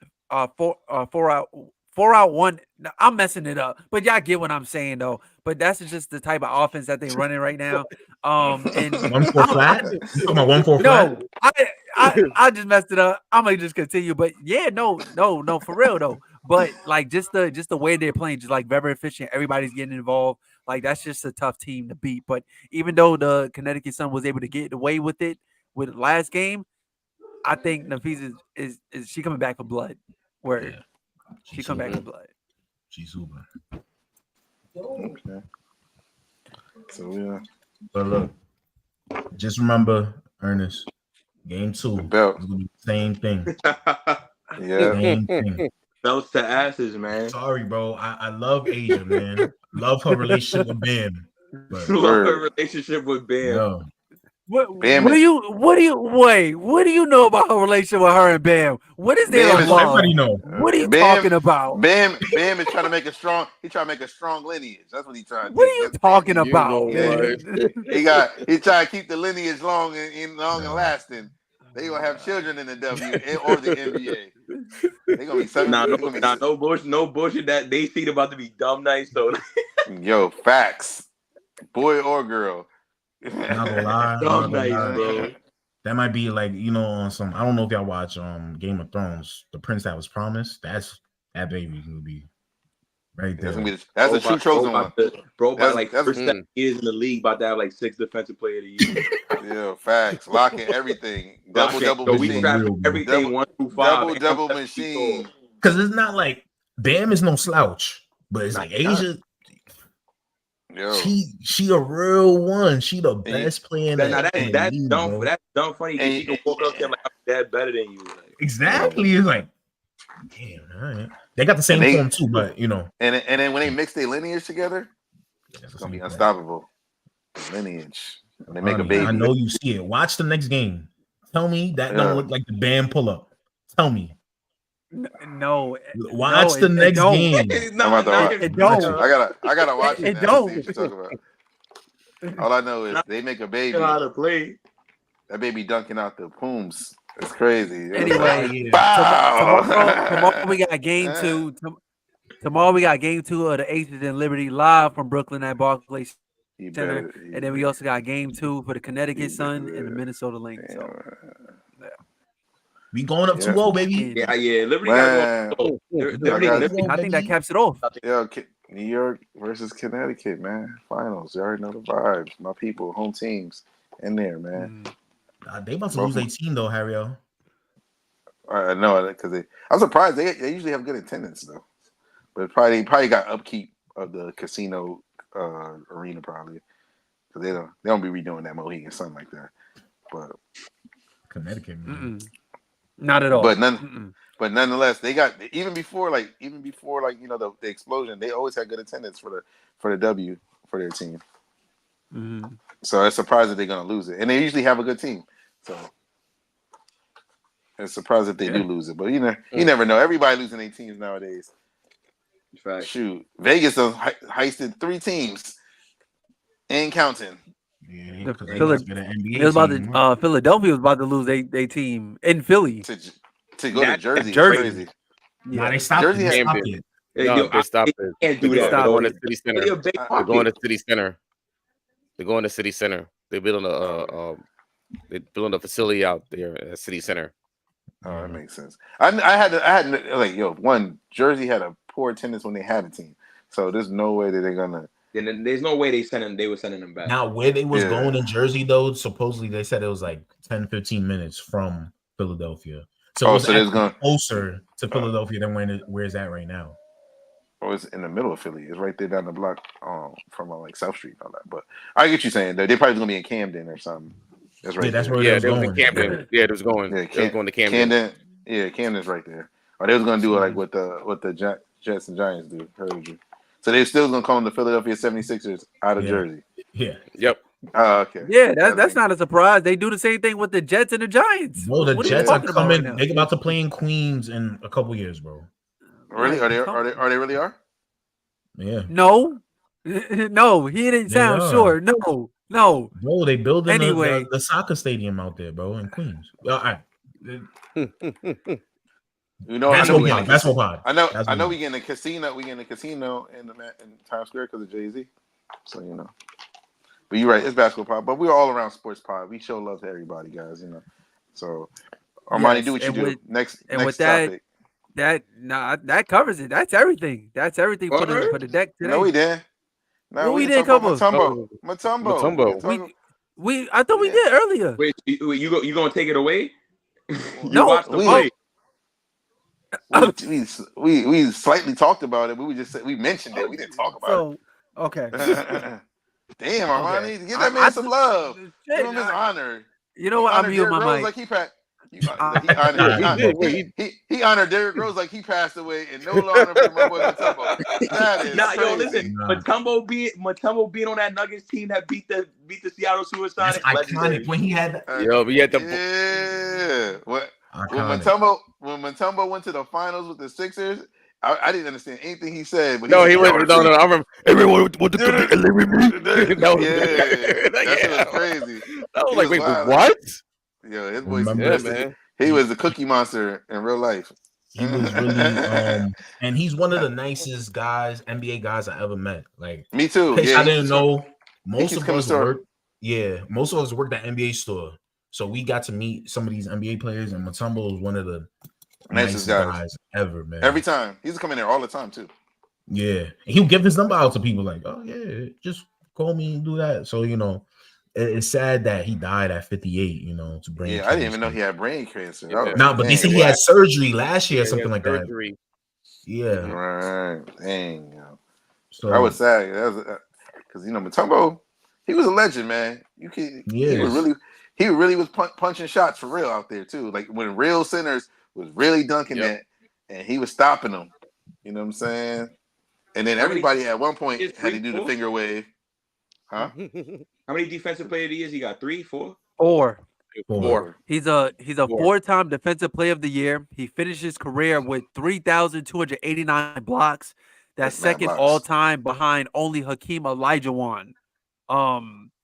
out, 4 out 1. I'm messing it up, but y'all get what I'm saying though. But that's just the type of offense that they're running right now. And 1-4 flat. You talking about 1-4 flat? No, I just messed it up. I'm gonna just continue, but yeah, no, for real though. But like just the way they're playing, just like very efficient. Everybody's getting involved. Like that's just a tough team to beat. But even though the Connecticut Sun was able to get away with it with last game, I think Nafisa is she coming back for blood. Where she come back for blood. She's super. Okay. So yeah. But look, just remember, Ernest, game 2 is gonna be the same thing. Same thing. Belts to asses, man. Sorry, bro. I love Asia, man. Love her relationship with Bam. But love her relationship with Bam. No. What do you know about her relationship with her and Bam? What is there to love? Everybody know. What are you talking about? Bam is trying to make a strong. He trying to make a strong lineage. That's what he's trying to do. What are you talking about? He trying to keep the lineage long and lasting. They gonna have children in the W or the NBA. They gonna be something. No bullshit. That they see about to be dumb nice. So yo, facts, boy or girl. Not gonna lie, dumb nice, bro. That might be like, on some. I don't know if y'all watch Game of Thrones. The prince that was promised. That baby will be right there. That's a true chosen one. Bro, by like first 7 years in the league, about to have like 6 defensive player of the year. Yeah, facts. Locking everything. Double machine. Everything 1 through 5. Double machine. Because it's not like Bam is no slouch, but it's like Asia. Yo. She a real one. She the best player. That's dumb. That's dumb funny. She can walk up to him like, I'm dead better than you. Like, exactly. It's like, damn, all right. They got the same form too, but And then when they mix their lineage together, it's gonna be unstoppable. Lineage. When they make a baby. I know you see it. Watch the next game. Tell me that don't look like the Bam pull up. Tell me. No. Watch the next game. It don't. I gotta watch it. It don't. See what you're talking about. All I know is they make a baby. How to play. That baby dunking out the pooms. It's crazy. Anyway, tomorrow we got game 2. Tomorrow we got game 2 of the Aces and Liberty live from Brooklyn at Barclays Center, and then we also got game 2 for the Connecticut Sun and the Minnesota Lynx. So, we going up 2-0, baby. Yeah. Liberty got to go. I think that caps it off. Yeah, New York versus Connecticut, man. Finals. You already know the vibes. My people, home teams in there, man. They about to lose 18 though, Harry-O. I know, because I'm surprised. They usually have good attendance though, but they probably got upkeep of the casino arena probably, because they don't be redoing that Mohegan Sun like that. But Connecticut, not at all. But nonetheless, they got even before the explosion, they always had good attendance for the W for their team. Mm-hmm. So it's surprised that they're gonna lose it, and they usually have a good team. So it's surprised that they do lose it, but you never know. Everybody losing their teams nowadays. Right. Shoot, Vegas has heisted 3 teams and counting. Yeah, Philadelphia was about to lose their team in Philly to go to Jersey. Crazy. Yeah, they stopped Jersey it. They stopped it. Can't do that. They're going to City Center. They're going to City Center. They're going to City Center. They're building a facility out there at City Center. Oh, that makes sense. I had Jersey had a poor attendance when they had a team, so there's no way that they're gonna. Then there's no way they were sending them back. Now, where they was going in Jersey, though, supposedly they said it was like 10, 15 minutes from Philadelphia. So it's closer to Philadelphia than where it's at right now. Oh, it's in the middle of Philly. It's right there down the block from like South Street and all that. But I get you saying that they're probably gonna be in Camden or something. That's right. Yeah, that's where they was going. Camden. Yeah, it was going. Yeah, they was going to Camden. Yeah, Camden's right there. Or they was gonna do it like what the Jets and Giants do. Heard you. So they still gonna call them the Philadelphia 76ers out of Jersey. Yeah. Yep. Oh, okay. Yeah, that's not a surprise. They do the same thing with the Jets and the Giants. Bro, the what Jets are are coming. Right, they about to play in Queens in a couple years, bro. Really? Are they really are? Yeah. No. No, he didn't sound sure. No. Bro, they building the soccer stadium out there, bro, in Queens. All right. Basketball pod. I know we getting a casino. We getting a casino in Times Square because of Jay-Z. So but you're right. It's basketball pod, but we're all around sports pod. We show love to everybody, guys. So Armani, do what you do. Next topic. That covers it. That's everything. That's everything for the deck today. No, we didn't. No, we didn't cover Mutombo. I thought we did earlier. Wait, you gonna take it away? No, we slightly talked about it, but we mentioned it. We didn't talk about it. Okay. Damn, Armani, give that man some love. Give him his honor. You know what? I'm muting my mic. Like he honored Derrick Rose like he passed away, and no longer for my boy Mutombo. That is crazy. Yo, listen, Mutombo being on that Nuggets team that beat the Seattle Supersonics. That's iconic. When he had when Mutombo went to the finals with the Sixers. I didn't understand anything he said. But he went. No. I remember everyone went to that was crazy. I was like, wait, what? Yo, his voice, man. He was a cookie monster in real life. He was really, and he's one of the nicest guys, NBA guys I ever met. Like me too. I didn't know most of us worked. Yeah, most of us worked at NBA store, so we got to meet some of these NBA players, and Mutombo was one of the nicest guys ever, man. Every time he used to come in there all the time too. Yeah, and he would give his number out to people like, "Oh yeah, just call me and do that." So it's sad that he died at 58. To brain. Yeah, I didn't even know he had brain cancer. But they said he had surgery last year, something like that. Yeah. Right. Dang. So I was sad. Because Mutombo, he was a legend, man. He really was punching shots for real out there too. Like when real centers was really dunking that, and he was stopping them. You know what I'm saying? And then everybody at one point had to do the finger wave. Huh? How many defensive player of the years he got? 3, 4? 4. He's a 4-time defensive player of the year. He finished his career with 3,289 blocks. That's second all time behind only Hakeem Olajuwon.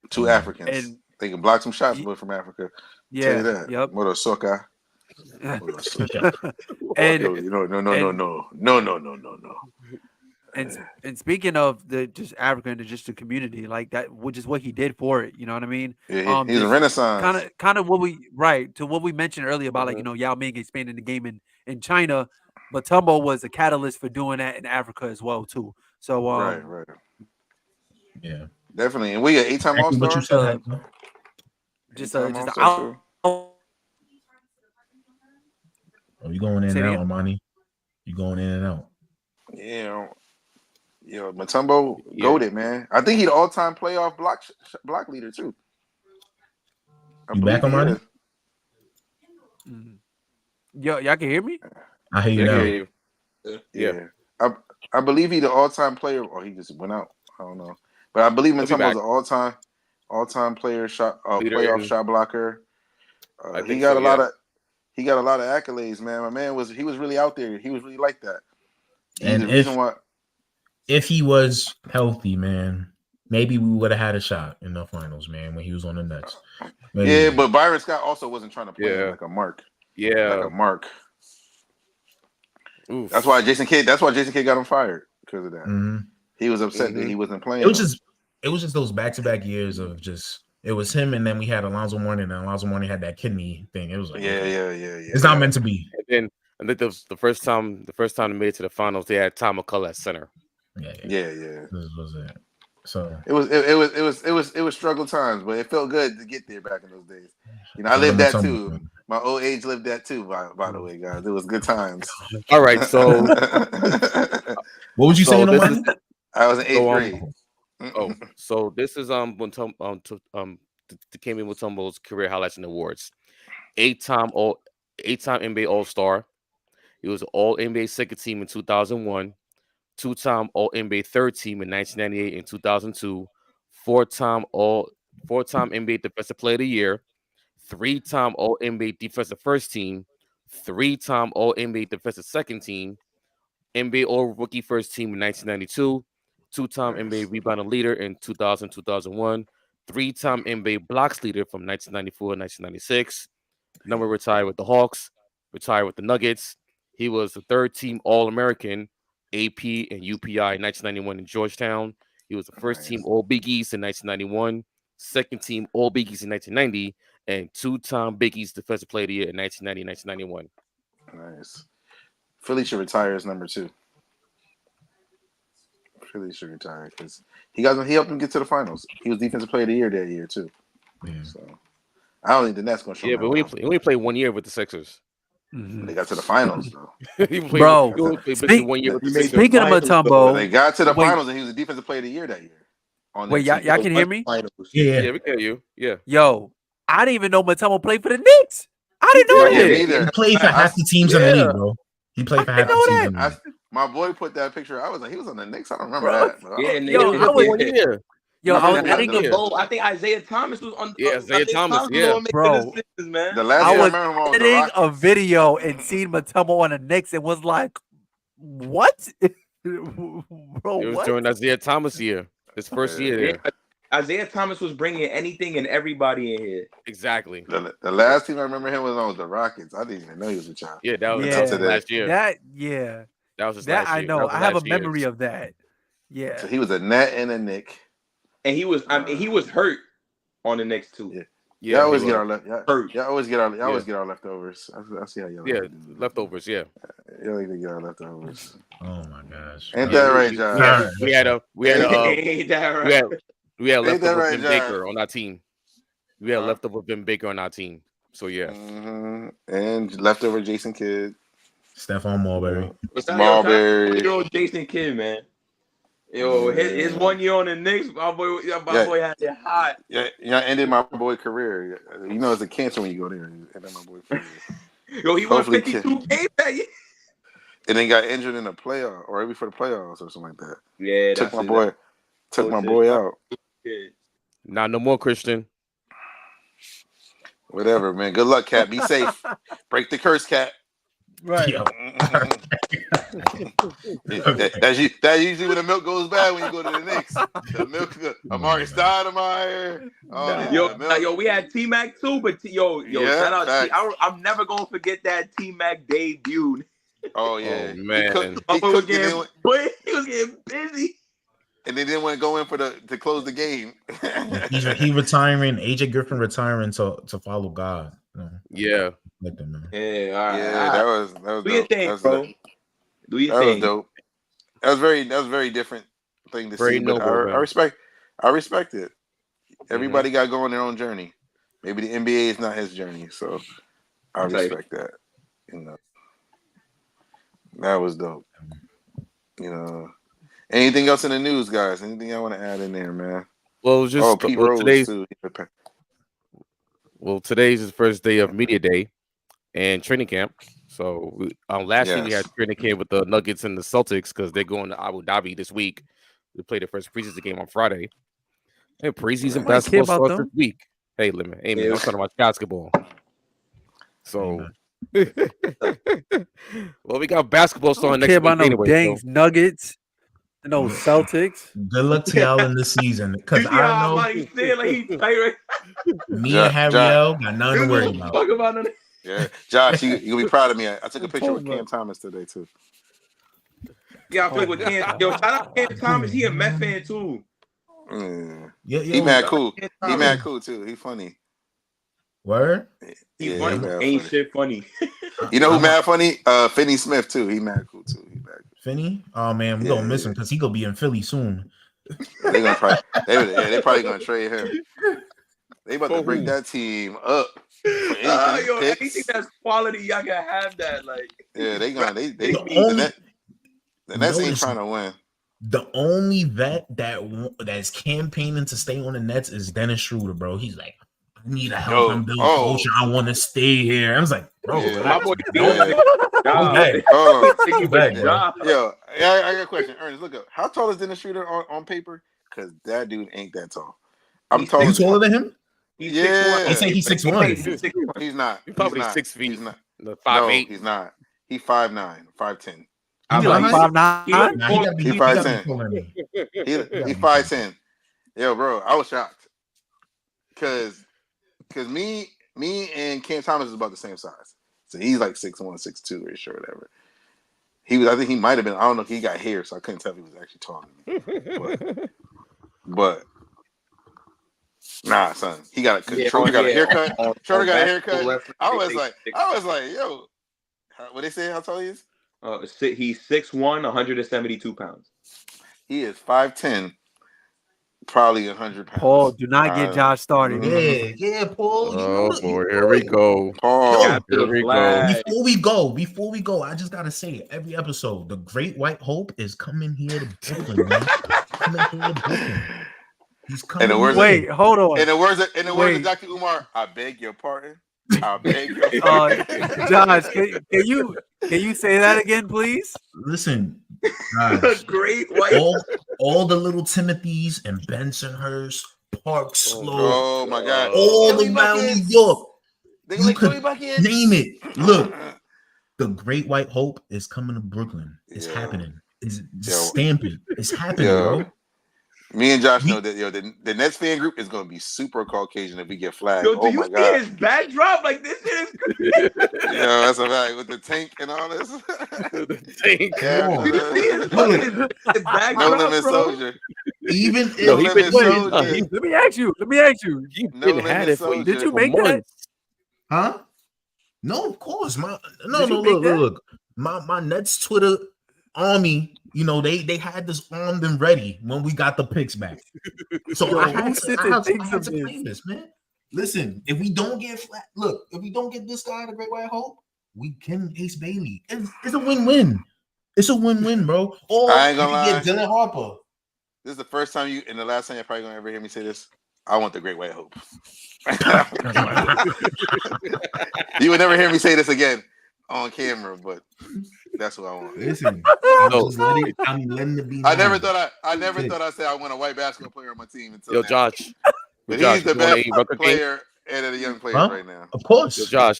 2 Africans. And they can block some shots, but from Africa. Yeah. That. Yep. What a soccer. No. And speaking of the just African and just the community like that, which is what he did for it, you know what I mean? Yeah, he's a renaissance. Kind of what we mentioned earlier about Yao Ming expanding the game in China, but Mutombo was a catalyst for doing that in Africa as well too. So right. Yeah, definitely. And we got 8-time All-Star. Oh, you going in and out, Armani? You going in and out? Yeah. Mutombo goated, man. I think he's the all-time playoff block leader too. You back, Armani? Yo, y'all can hear me? I hear you now. Yeah. I believe he's the all-time player, or he just went out. I don't know, but I believe Mutombo's an all-time player playoff shot blocker. He got a lot of accolades, man. My man was really out there. He was really like that. And if he was healthy, man, maybe we would have had a shot in the finals, man, when he was on the Nets. Maybe. Yeah, but Byron Scott also wasn't trying to play like a mark. Yeah, like a mark. Oof. That's why Jason Kidd got him fired because of that. Mm-hmm. He was upset that he wasn't playing. It was just those back-to-back years of just. It was him, and then we had Alonzo Mourning, and Alonzo Mourning had that kidney thing. It was like, yeah. It's not meant to be. And then the first time they made it to the finals, they had Tom McCullough at center. Yeah. This was it. So it was struggle times, but it felt good to get there back in those days. I lived that too. My old age lived that too. By the way, guys, it was good times. All right, so what would you say? I was in 8th grade. So this is Dikembe Mutombo's career highlights and awards. 8-time 8-time NBA All-Star. He was All NBA second team in 2001, 2-time All NBA third team in 1998 and 2002, 4-time NBA Defensive Player of the Year, 3-time All NBA Defensive First Team, 3-time All NBA Defensive Second Team, NBA All Rookie First Team in 1992, 2-time NBA Rebounding Leader in 2000-2001, 3-time NBA Blocks Leader from 1994 and 1996. Number retired with the Hawks, retired with the Nuggets. He was the third-team All-American, AP and UPI in 1991 in Georgetown. He was the first-team All Big East in 1991, second-team All Big East in 1990, and 2-time Big East Defensive Player of the Year in 1990 and 1991. Nice. Philly should retire as number 2. Philly should retire because he helped him get to the finals. He was Defensive Player of the Year that year too. Yeah. So I don't think the Nets gonna show. Yeah, but we only played 1 year with the Sixers. They got to the finals though. Bro, speaking of Mutombo, they got to the finals and he was the Defensive Player of the Year that year. Wait, y'all can hear me? Yeah, we can hear you. Yeah. Yo, I didn't even know Mutombo played for the Knicks. I didn't know that. He played for half the teams in the league, bro. He played for half the teams in the league. My boy put that picture. I was like, he was on the Knicks. I don't remember that. Bro. Yeah, I think Isaiah Thomas was on. Yeah, Isaiah Thomas. Yeah, bro. The last thing I remember him was editing a video and seeing Mutombo on the Knicks and was like, "What, bro?" It was during Isaiah Thomas year, his first year there. Yeah. Isaiah Thomas was bringing anything and everybody in here. Exactly. The last team I remember him was on the Rockets. I didn't even know he was a child. Yeah, that was last year. That was his last year. I know. I have a memory of that. Yeah. So he was a Net and a Nick. And he was hurt on the Knicks too. Yeah, always get our always get our leftovers. I see how y'all. Yeah, leftovers. Yeah. You like to get our leftovers. Oh my gosh. Ain't that right, Josh? We had Ain't that right? We had leftover Ben Baker on our team. We had leftover Ben Baker on our team. So yeah. Mm-hmm. And leftover Jason Kidd. Stephon Marbury. Marbury. Jason Kidd, man. Yo, his 1 year on the Knicks, my boy had it hot. Yeah, ended my boy career. You know, it's a cancer when you go there. Ended my boy career. Yo, he won 52 games that year. And then got injured in the playoff or maybe for the playoffs or something like that. Yeah, took my boy out. Nah, no more, Christian. Whatever, man. Good luck, Cat. Be safe. Break the curse, Cat. Right. That's usually when the milk goes bad when you go to the Knicks. The milk, Amari Stoudemire. Yo, we had T-Mac too, but shout out. I'm never gonna forget that T-Mac debut. Oh yeah, man. He was getting busy. And they didn't want to go in to close the game. He retiring. AJ Griffin retiring to follow God. Yeah. Like that, man. Yeah, all right. That was dope. Do your thing, bro. Do your thing. That was dope. That was very different thing to see. Noble, I respect it. Everybody got going their own journey. Maybe the NBA is not his journey, so I respect that. That was dope. Anything else in the news, guys? Anything I want to add in there, man? Well, just Pete Rose too. Well, today's the first day of media day and training camp. So last week we had training camp with the Nuggets and the Celtics because they're going to Abu Dhabi this week. We play the first preseason game on Friday. And preseason basketball starts this week. Hey, man, I'm trying to watch basketball. So, well, we got basketball starting next week anyway. Dang Nuggets. No Celtics. Good luck to y'all in the season, because I know me and Harry got nothing to worry about. Yeah, Josh, you'll be proud of me. I took a picture with Cam Thomas today too. Yeah, I played with Cam. Yo, shout out Cam Thomas. He a Met fan too. Yeah, he mad cool. He mad cool too. He funny. Word? He's funny. Ain't shit funny. You know who mad funny? Finney Smith too. He mad cool too. He mad cool. Finney? Oh man, we gonna miss him because he gonna be in Philly soon. They probably gonna trade him. They about to break that team up. Anything that's quality, y'all can have that. Like, yeah, the Nets ain't trying to win. The only vet that's campaigning to stay on the Nets is Dennis Schroeder, bro. He's like, need to help him build culture. I want to stay here. I was like, bro, my boy, Yo, I got a question. Ernest, look up. How tall is Dennis Schroeder on paper? Because that dude ain't that tall. I'm taller. You taller than him? He's 6'1". They say he's 6'1". He's not. He's probably 6 feet. He's not. 5'8". He's not. He's 5'9", 5'10". He's like 5'9". He's 5'10". He's 5'10". Yo, bro, I was shocked. Cause me and Cam Thomas is about the same size. So he's like 6'1", 6'2", ish or whatever. I think he might have been. I don't know if he got hair, so I couldn't tell if he was actually taller than me. But nah, son, he got a Schroeder got a haircut. Schroeder got a haircut. I was like, yo, what they say? How tall he is? He's 6'1", 172 pounds. He is 5'10", probably 100 pounds. Paul, do not get Josh started. Yeah, Paul. Oh boy, here we go. Paul, here we go. Before we go, I just gotta say, every episode, the Great White Hope is coming here to Brooklyn, man. He's coming. Wait, hold on. In the words of Dr. Umar, I beg your pardon. I beg your pardon. Josh, can you say that again, please? Listen, guys, Great White. all the little Timothys and Bensonhurst, Park Slope. Oh my God! All around New York. You could name it. Look, the Great White Hope is coming to Brooklyn. It's happening. It's stamping. It's happening, bro. Me and Josh know that the Nets fan group is going to be super Caucasian if we get flagged. Yo, do you see his backdrop? Like, this shit is crazy. That's a fact. With the tank and all this. The tank. Yeah, his backdrop, no limit soldier. Even if no limit soldier. Let me ask you. No limit soldier. Did you make that? Huh? No, of course. Look. My Nets Twitter army, they had this armed and ready when we got the picks back. So I had to claim this, man. Listen, if we don't get this guy, the Great White Hope, we can Ace Bailey. It's a win-win. It's a win-win, bro. Or I ain't gonna lie. Get Dylan Harper. This is the first time and the last time you're probably gonna ever hear me say this. I want the Great White Hope. You would never hear me say this again on camera, but that's what I want. Listen, I'm letting it be. I never thought I'd say I want a white basketball player on my team until now. Josh. But he's the best player and the young players right now. Of course. Yo, Josh,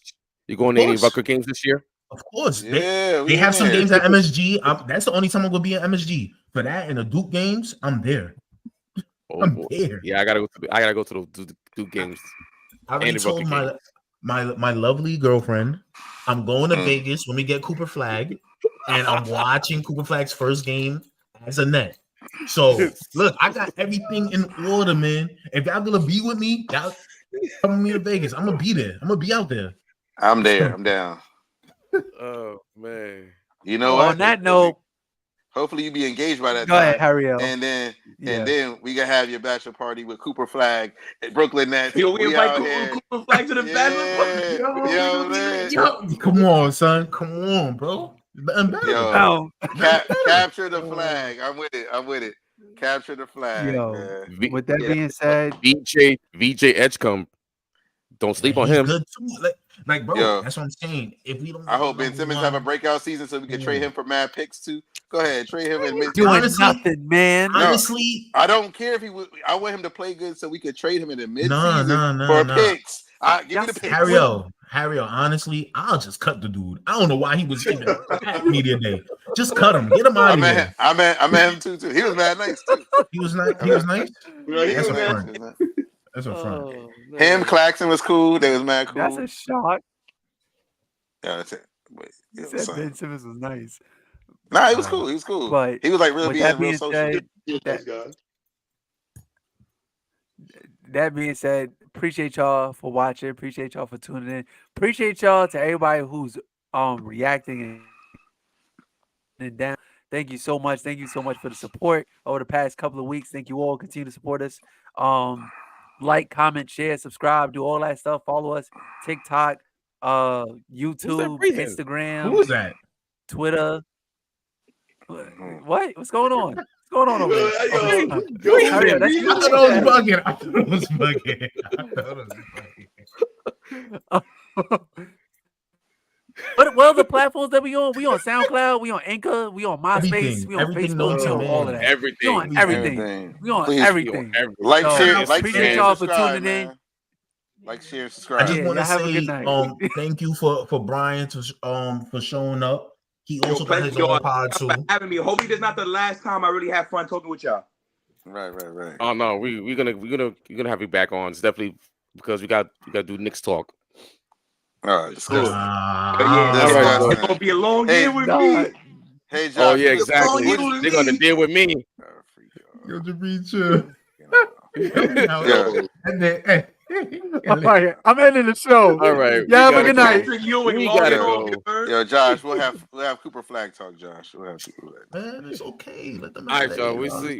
you going to any Rucker games this year? Of course. Yeah, they have some games at MSG. That's the only time I'm gonna be at MSG. For that and the Duke games, I'm there. I'm there. Yeah, I gotta go to the Duke games. I already told my lovely girlfriend I'm going to Vegas when we get Cooper Flag, and I'm watching Cooper Flag's first game as a Net. So look, I got everything in order, man. If y'all gonna be with me, y'all come with me to Vegas. I'm gonna be there. I'm gonna be out there. I'm there. I'm down. Oh man. You know what? On that note, hopefully you be engaged by that time. Go ahead, EricL. And then we gonna have your bachelor party with Cooper Flag at Brooklyn Nets. Yo, we invite Cooper Flag to the bachelor party. Yo, man. Come on, son. Come on, bro. Capture the flag. I'm with it. Capture the flag. Yo, with that being said, VJ Edgecombe. Don't sleep on him. Good too. Like, bro, that's what I'm saying. If we don't, I hope Ben Simmons have a breakout season so we can trade him for mad picks too. Go ahead, trade him and doing nothing, man. Honestly, I don't care if he would. I want him to play good so we could trade him in the mid-season for picks. Give me the picks. Harry, honestly, I'll just cut the dude. I don't know why he was in the media day. Just cut him. Get him out of here. I met him too. He was mad nice too. He was nice. That's a front. That's a front. Him, Claxton was cool. They was mad cool. That's a shock. Yeah, that's it. You said Ben Simmons was nice. Nah, he was cool. He was cool. But he was like really being social. That being said, appreciate y'all for watching. Appreciate y'all for tuning in. Appreciate y'all to everybody who's reacting and down. Thank you so much. Thank you so much for the support over the past couple of weeks. Thank you all. Continue to support us. Like, comment, share, subscribe, do all that stuff. Follow us. TikTok, YouTube, Instagram. Who is that? Twitter. What? What's going on? going on over there? I thought it was bugging. What are the platforms that we on? We on SoundCloud, we on Anchor, we on MySpace, we on Facebook, we on all of that. Everything. We on everything. We on everything. Like, share, appreciate y'all for tuning in. Like, share, subscribe. I just want to say thank you for Brian for showing up. He also got his own pod too. Having me. Hopefully, this is not the last time I really have fun talking with y'all. Right. Oh no, we're gonna have you back on. It's definitely because we got to do Knicks talk. All right, cool. It's gonna be a long year with me. Hey, Josh. Oh yeah, exactly. They're gonna deal with me. Yo, the reacher. All right, I'm ending the show. All right, y'all have a good night. We gotta go. Yo, Josh, we'll have Cooper Flag talk, Josh. We'll have Cooper Flag. Man, it's okay. Let them. All right, y'all. We see.